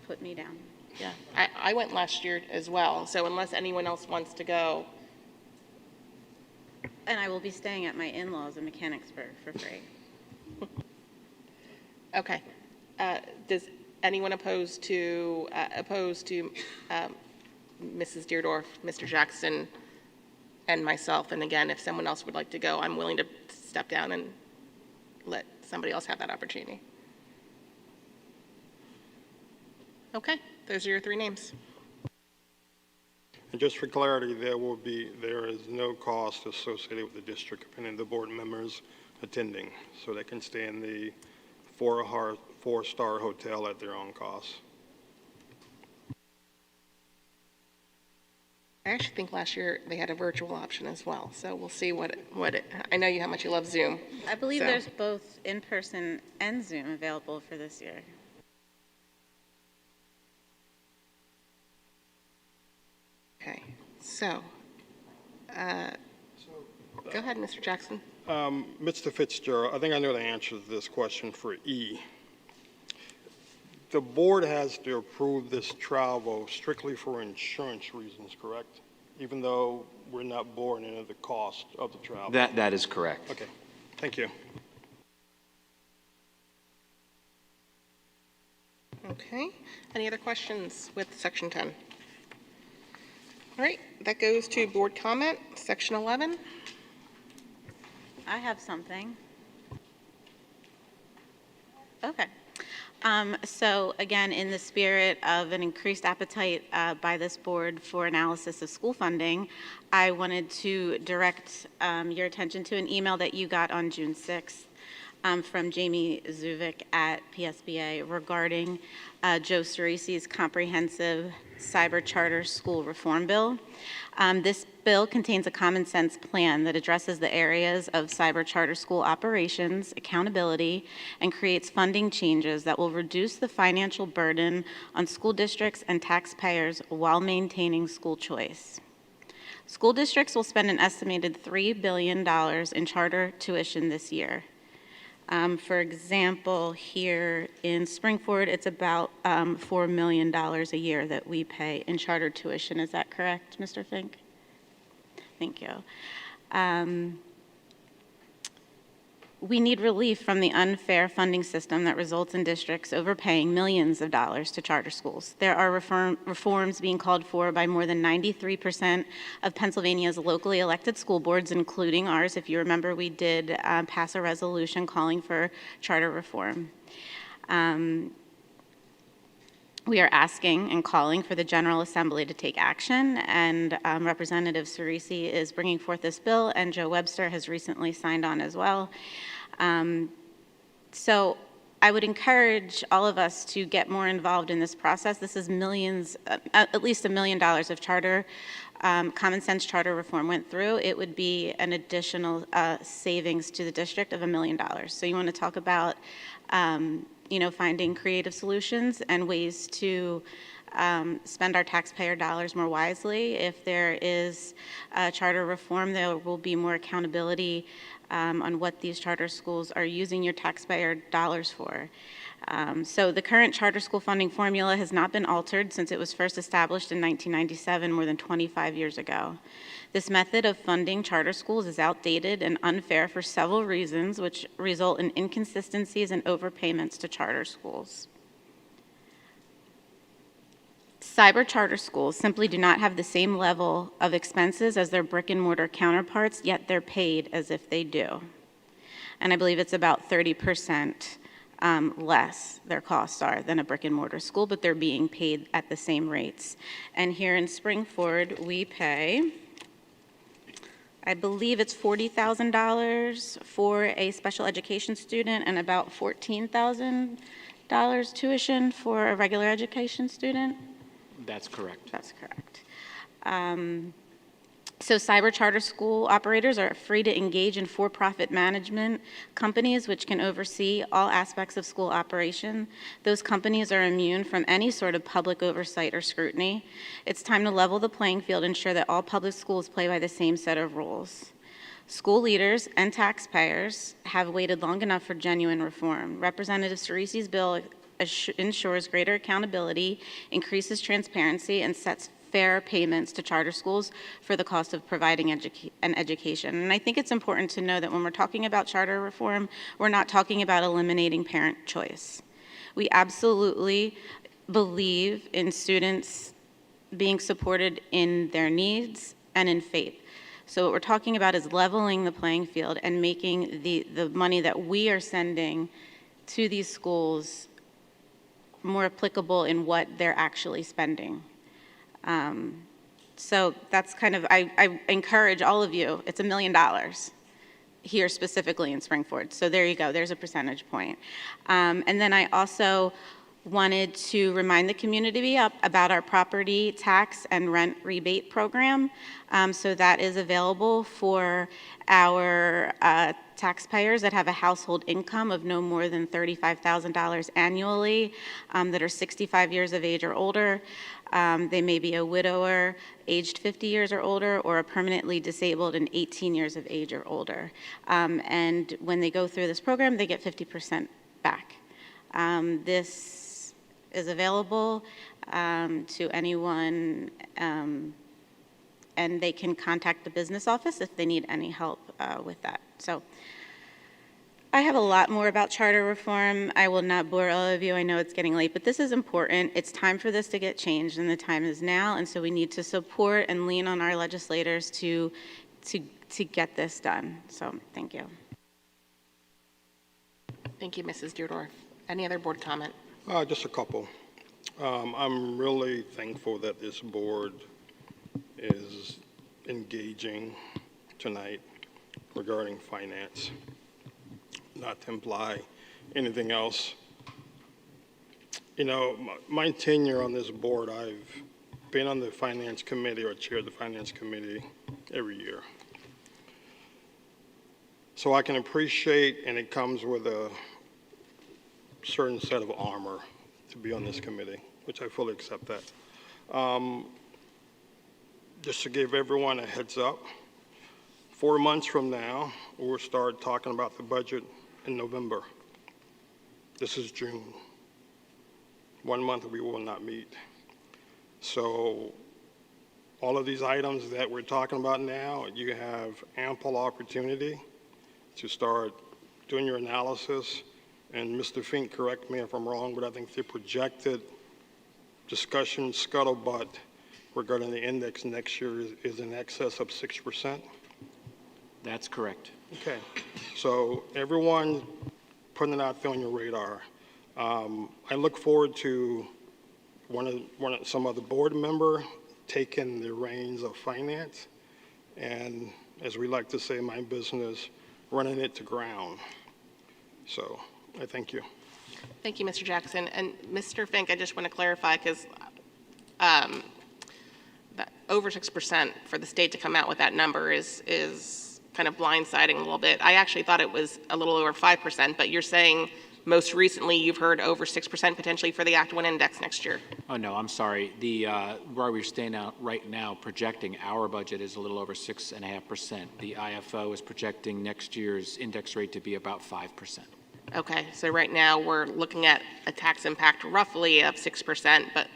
put me down. Yeah, I went last year as well, so unless anyone else wants to go. And I will be staying at my in-laws in Mechanicsburg for free. Okay. Does anyone oppose to Mrs. Deardorff, Mr. Jackson, and myself? And again, if someone else would like to go, I'm willing to step down and let somebody else have that opportunity. Okay, those are your three names. And just for clarity, there is no cost associated with the district of any of the board members attending, so they can stay in the four-star hotel at their own cost. I actually think last year they had a virtual option as well, so we'll see I know how much you love Zoom. I believe so. there's both in-person and Zoom available for this year. Okay, so, go ahead, Mr. Jackson. Mr. Fitzgerald, I think I know the answer to this question for E. The board has to approve this travel strictly for insurance reasons, correct? Even though we're not borne into the cost of the travel? That is correct. Okay, thank you. Okay, any other questions with Section 10? All right, that goes to board comment, Section 11. I have something. Okay. So again, in the spirit of an increased appetite by this board for analysis of school funding, I wanted to direct your attention to an email that you got on June 6th from Jamie Zuvik at PSBA regarding Joe Cerisi's comprehensive cyber charter school reform bill. This bill contains a common sense plan that addresses the areas of cyber charter school operations, accountability, and creates funding changes that will reduce the financial burden on school districts and taxpayers while maintaining school choice. School districts will spend an estimated $3 billion in charter tuition this year. For example, here in Springford, it's about $4 million a year that we pay in charter tuition. Is that correct, Mr. Fink? Thank you. We need relief from the unfair funding system that results in districts overpaying millions of dollars to charter schools. There are reforms being called for by more than 93% of Pennsylvania's locally elected school boards, including ours. If you remember, we did pass a resolution calling for charter reform. We are asking and calling for the General Assembly to take action, and Representative Cerisi is bringing forth this bill, and Joe Webster has recently signed on as well. So I would encourage all of us to get more involved in this process. This is millions, at least $1 million of charter, common sense charter reform went through. It would be an additional savings to the district of $1 million. So you want to talk about finding creative solutions and ways to spend our taxpayer dollars more wisely. If there is charter reform, there will be more accountability on what these charter schools are using your taxpayer dollars for. So the current charter school funding formula has not been altered since it was first established in 1997, more than 25 years ago. This method of funding charter schools is outdated and unfair for several reasons, which result in inconsistencies and overpayments to charter schools. Cyber charter schools simply do not have the same level of expenses as their brick and mortar counterparts, yet they're paid as if they do. And I believe it's about 30% less their costs are than a brick and mortar school, but they're being paid at the same rates. And here in Springford, we pay, I believe it's $40,000 for a special education student and about $14,000 tuition for a regular education student. That's correct. That's correct. So cyber charter school operators are free to engage in for-profit management companies which can oversee all aspects of school operation. Those companies are immune from any sort of public oversight or scrutiny. It's time to level the playing field and ensure that all public schools play by the same set of rules. School leaders and taxpayers have waited long enough for genuine reform. Representative Cerisi's bill ensures greater accountability, increases transparency, and sets fair payments to charter schools for the cost of providing an education. And I think it's important to know that when we're talking about charter reform, we're not talking about eliminating parent choice. We absolutely believe in students being supported in their needs and in faith. So what we're talking about is leveling the playing field and making the money that we are sending to these schools more applicable in what they're actually spending. So that's kind of, I encourage all of you, it's $1 million here specifically in Springford. So there you go, there's a percentage point. And then I also wanted to remind the community about our property tax and rent rebate program. So that is available for our taxpayers that have a household income of no more than $35,000 annually, that are 65 years of age or older. They may be a widower, aged 50 years or older, or a permanently disabled and 18 years of age or older. And when they go through this program, they get 50% back. This is available to anyone, and they can contact the business office if they need any help with that. So I have a lot more about charter reform. I will not bore all of you. I know it's getting late, but this is important. It's time for this to get changed, and the time is now. And so we need to support and lean on our legislators to get this done. So thank you. Thank you, Mrs. Deardorff. Any other board comment? Just a couple. I'm really thankful that this board is engaging tonight regarding finance. Not to imply anything else. You know, my tenure on this board, I've been on the finance committee or chaired the finance committee every year. So I can appreciate, and it comes with a certain set of armor to be on this committee, which I fully accept that. Just to give everyone a heads up, 4 months from now, we'll start talking about the budget in November. This is June. 1 month we will not meet. So all of these items that we're talking about now, you have ample opportunity to start doing your analysis. And Mr. Fink, correct me if I'm wrong, but I think the projected discussion scuttlebutt regarding the index next year is in excess of 6%. That's correct. Okay, so everyone putting it out there on your radar. I look forward to some other board member taking the reins of finance, and as we like to say in my business, running it to ground. So I thank you. Thank you, Mr. Jackson. And Mr. Fink, I just want to clarify, because that over 6% for the state to come out with that number is kind of blindsiding a little bit. I actually thought it was a little over 5%, but you're saying most recently you've heard over 6% potentially for the Act 1 index next year. Oh, no, I'm sorry. Where we're staying out right now, projecting our budget is a little over 6.5%. The IFO is projecting next year's index rate to be about 5%. Okay, so right now we're looking at a tax impact roughly of 6%, but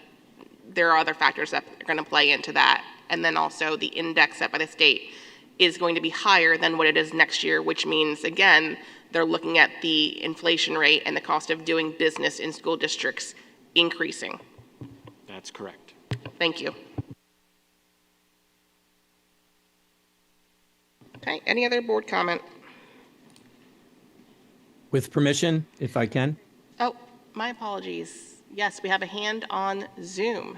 there are other factors that are going to play into that. And then also the index set by the state is going to be higher than what it is next year, which means, again, they're looking at the inflation rate and the cost of doing business in school districts increasing. That's correct. Thank you. Okay, any other board comment? With permission, if I can. Oh, my apologies. Yes, we have a hand on Zoom.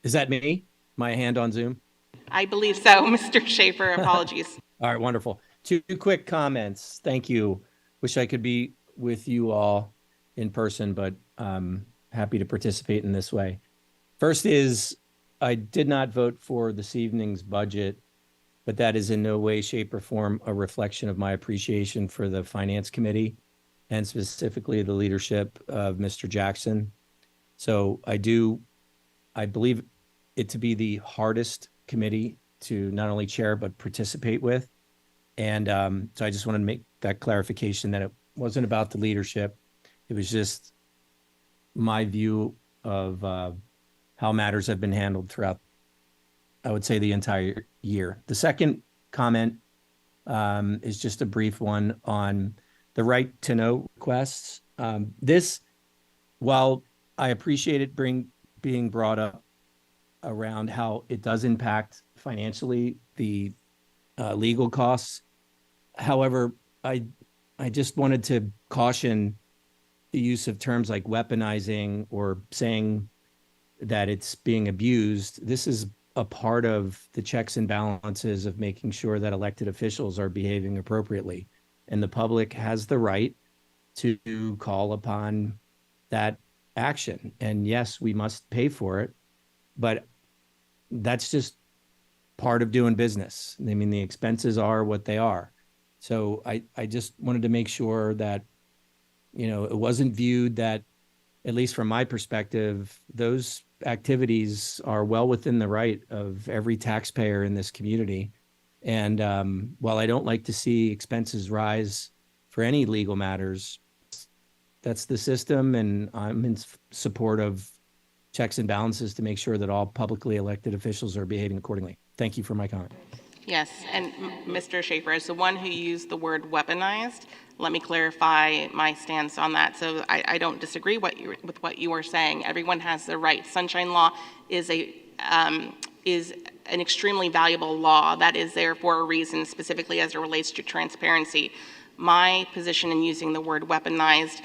Is that me? My hand on Zoom? I believe so, Mr. Schaefer. Apologies. All right, wonderful. Two quick comments. Thank you. Wish I could be with you all in person, but I'm happy to participate in this way. First is, I did not vote for this evening's budget, but that is in no way, shape, or form a reflection of my appreciation for the Finance Committee and specifically the leadership of Mr. Jackson. So I believe it to be the hardest committee to not only chair, but participate with. And so I just wanted to make that clarification that it wasn't about the leadership. It was just my view of how matters have been handled throughout, I would say, the entire year. The second comment is just a brief one on the right to know requests. This, while I appreciate it being brought up around how it does impact financially the legal costs. However, I just wanted to caution the use of terms like weaponizing or saying that it's being abused. This is a part of the checks and balances of making sure that elected officials are behaving appropriately. And the public has the right to call upon that action. And yes, we must pay for it, but that's just part of doing business. I mean, the expenses are what they are. So I just wanted to make sure that, it wasn't viewed that, at least from my perspective, those activities are well within the right of every taxpayer in this community. And while I don't like to see expenses rise for any legal matters, that's the system, and I'm in support of checks and balances to make sure that all publicly elected officials are behaving accordingly. Thank you for my comment. Yes, and Mr. Schaefer, as the one who used the word weaponized, let me clarify my stance on that. So I don't disagree with what you are saying. Everyone has the right. Sunshine Law is an extremely valuable law that is there for a reason, specifically as it relates to transparency. My position in using the word weaponized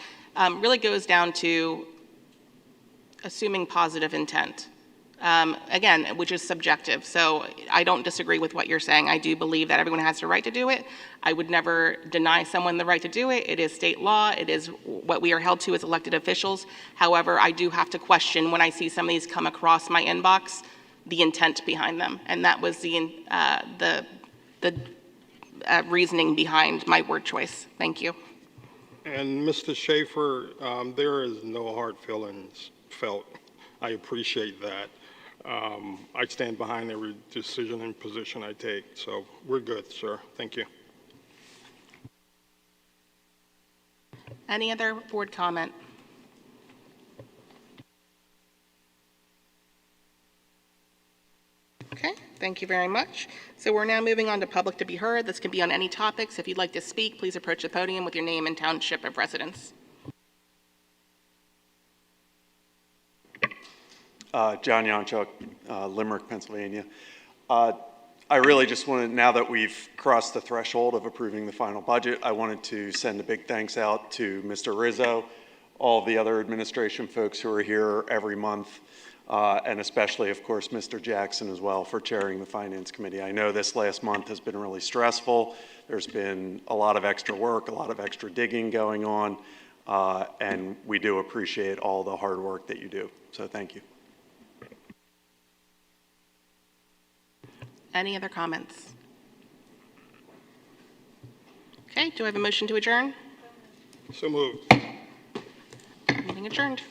really goes down to assuming positive intent. Again, which is subjective. So I don't disagree with what you're saying. I do believe that everyone has the right to do it. I would never deny someone the right to do it. It is state law. It is what we are held to as elected officials. However, I do have to question when I see some of these come across my inbox, the intent behind them. And that was the reasoning behind my word choice. Thank you. And Mr. Schaefer, there is no hard feelings felt. I appreciate that. I stand behind every decision and position I take. So we're good, sir. Thank you. Any other board comment? Okay, thank you very much. So we're now moving on to public to be heard. This can be on any topics. If you'd like to speak, please approach the podium with your name and township of residence. John Yonchuk, Limerick, Pennsylvania. I really just wanted, now that we've crossed the threshold of approving the final budget, I wanted to send a big thanks out to Mr. Rizzo, all the other administration folks who are here every month, and especially, of course, Mr. Jackson as well for chairing the Finance Committee. I know this last month has been really stressful. There's been a lot of extra work, a lot of extra digging going on, and we do appreciate all the hard work that you do. So thank you. Any other comments? Okay, do I have a motion to adjourn? So moved. Meeting adjourned.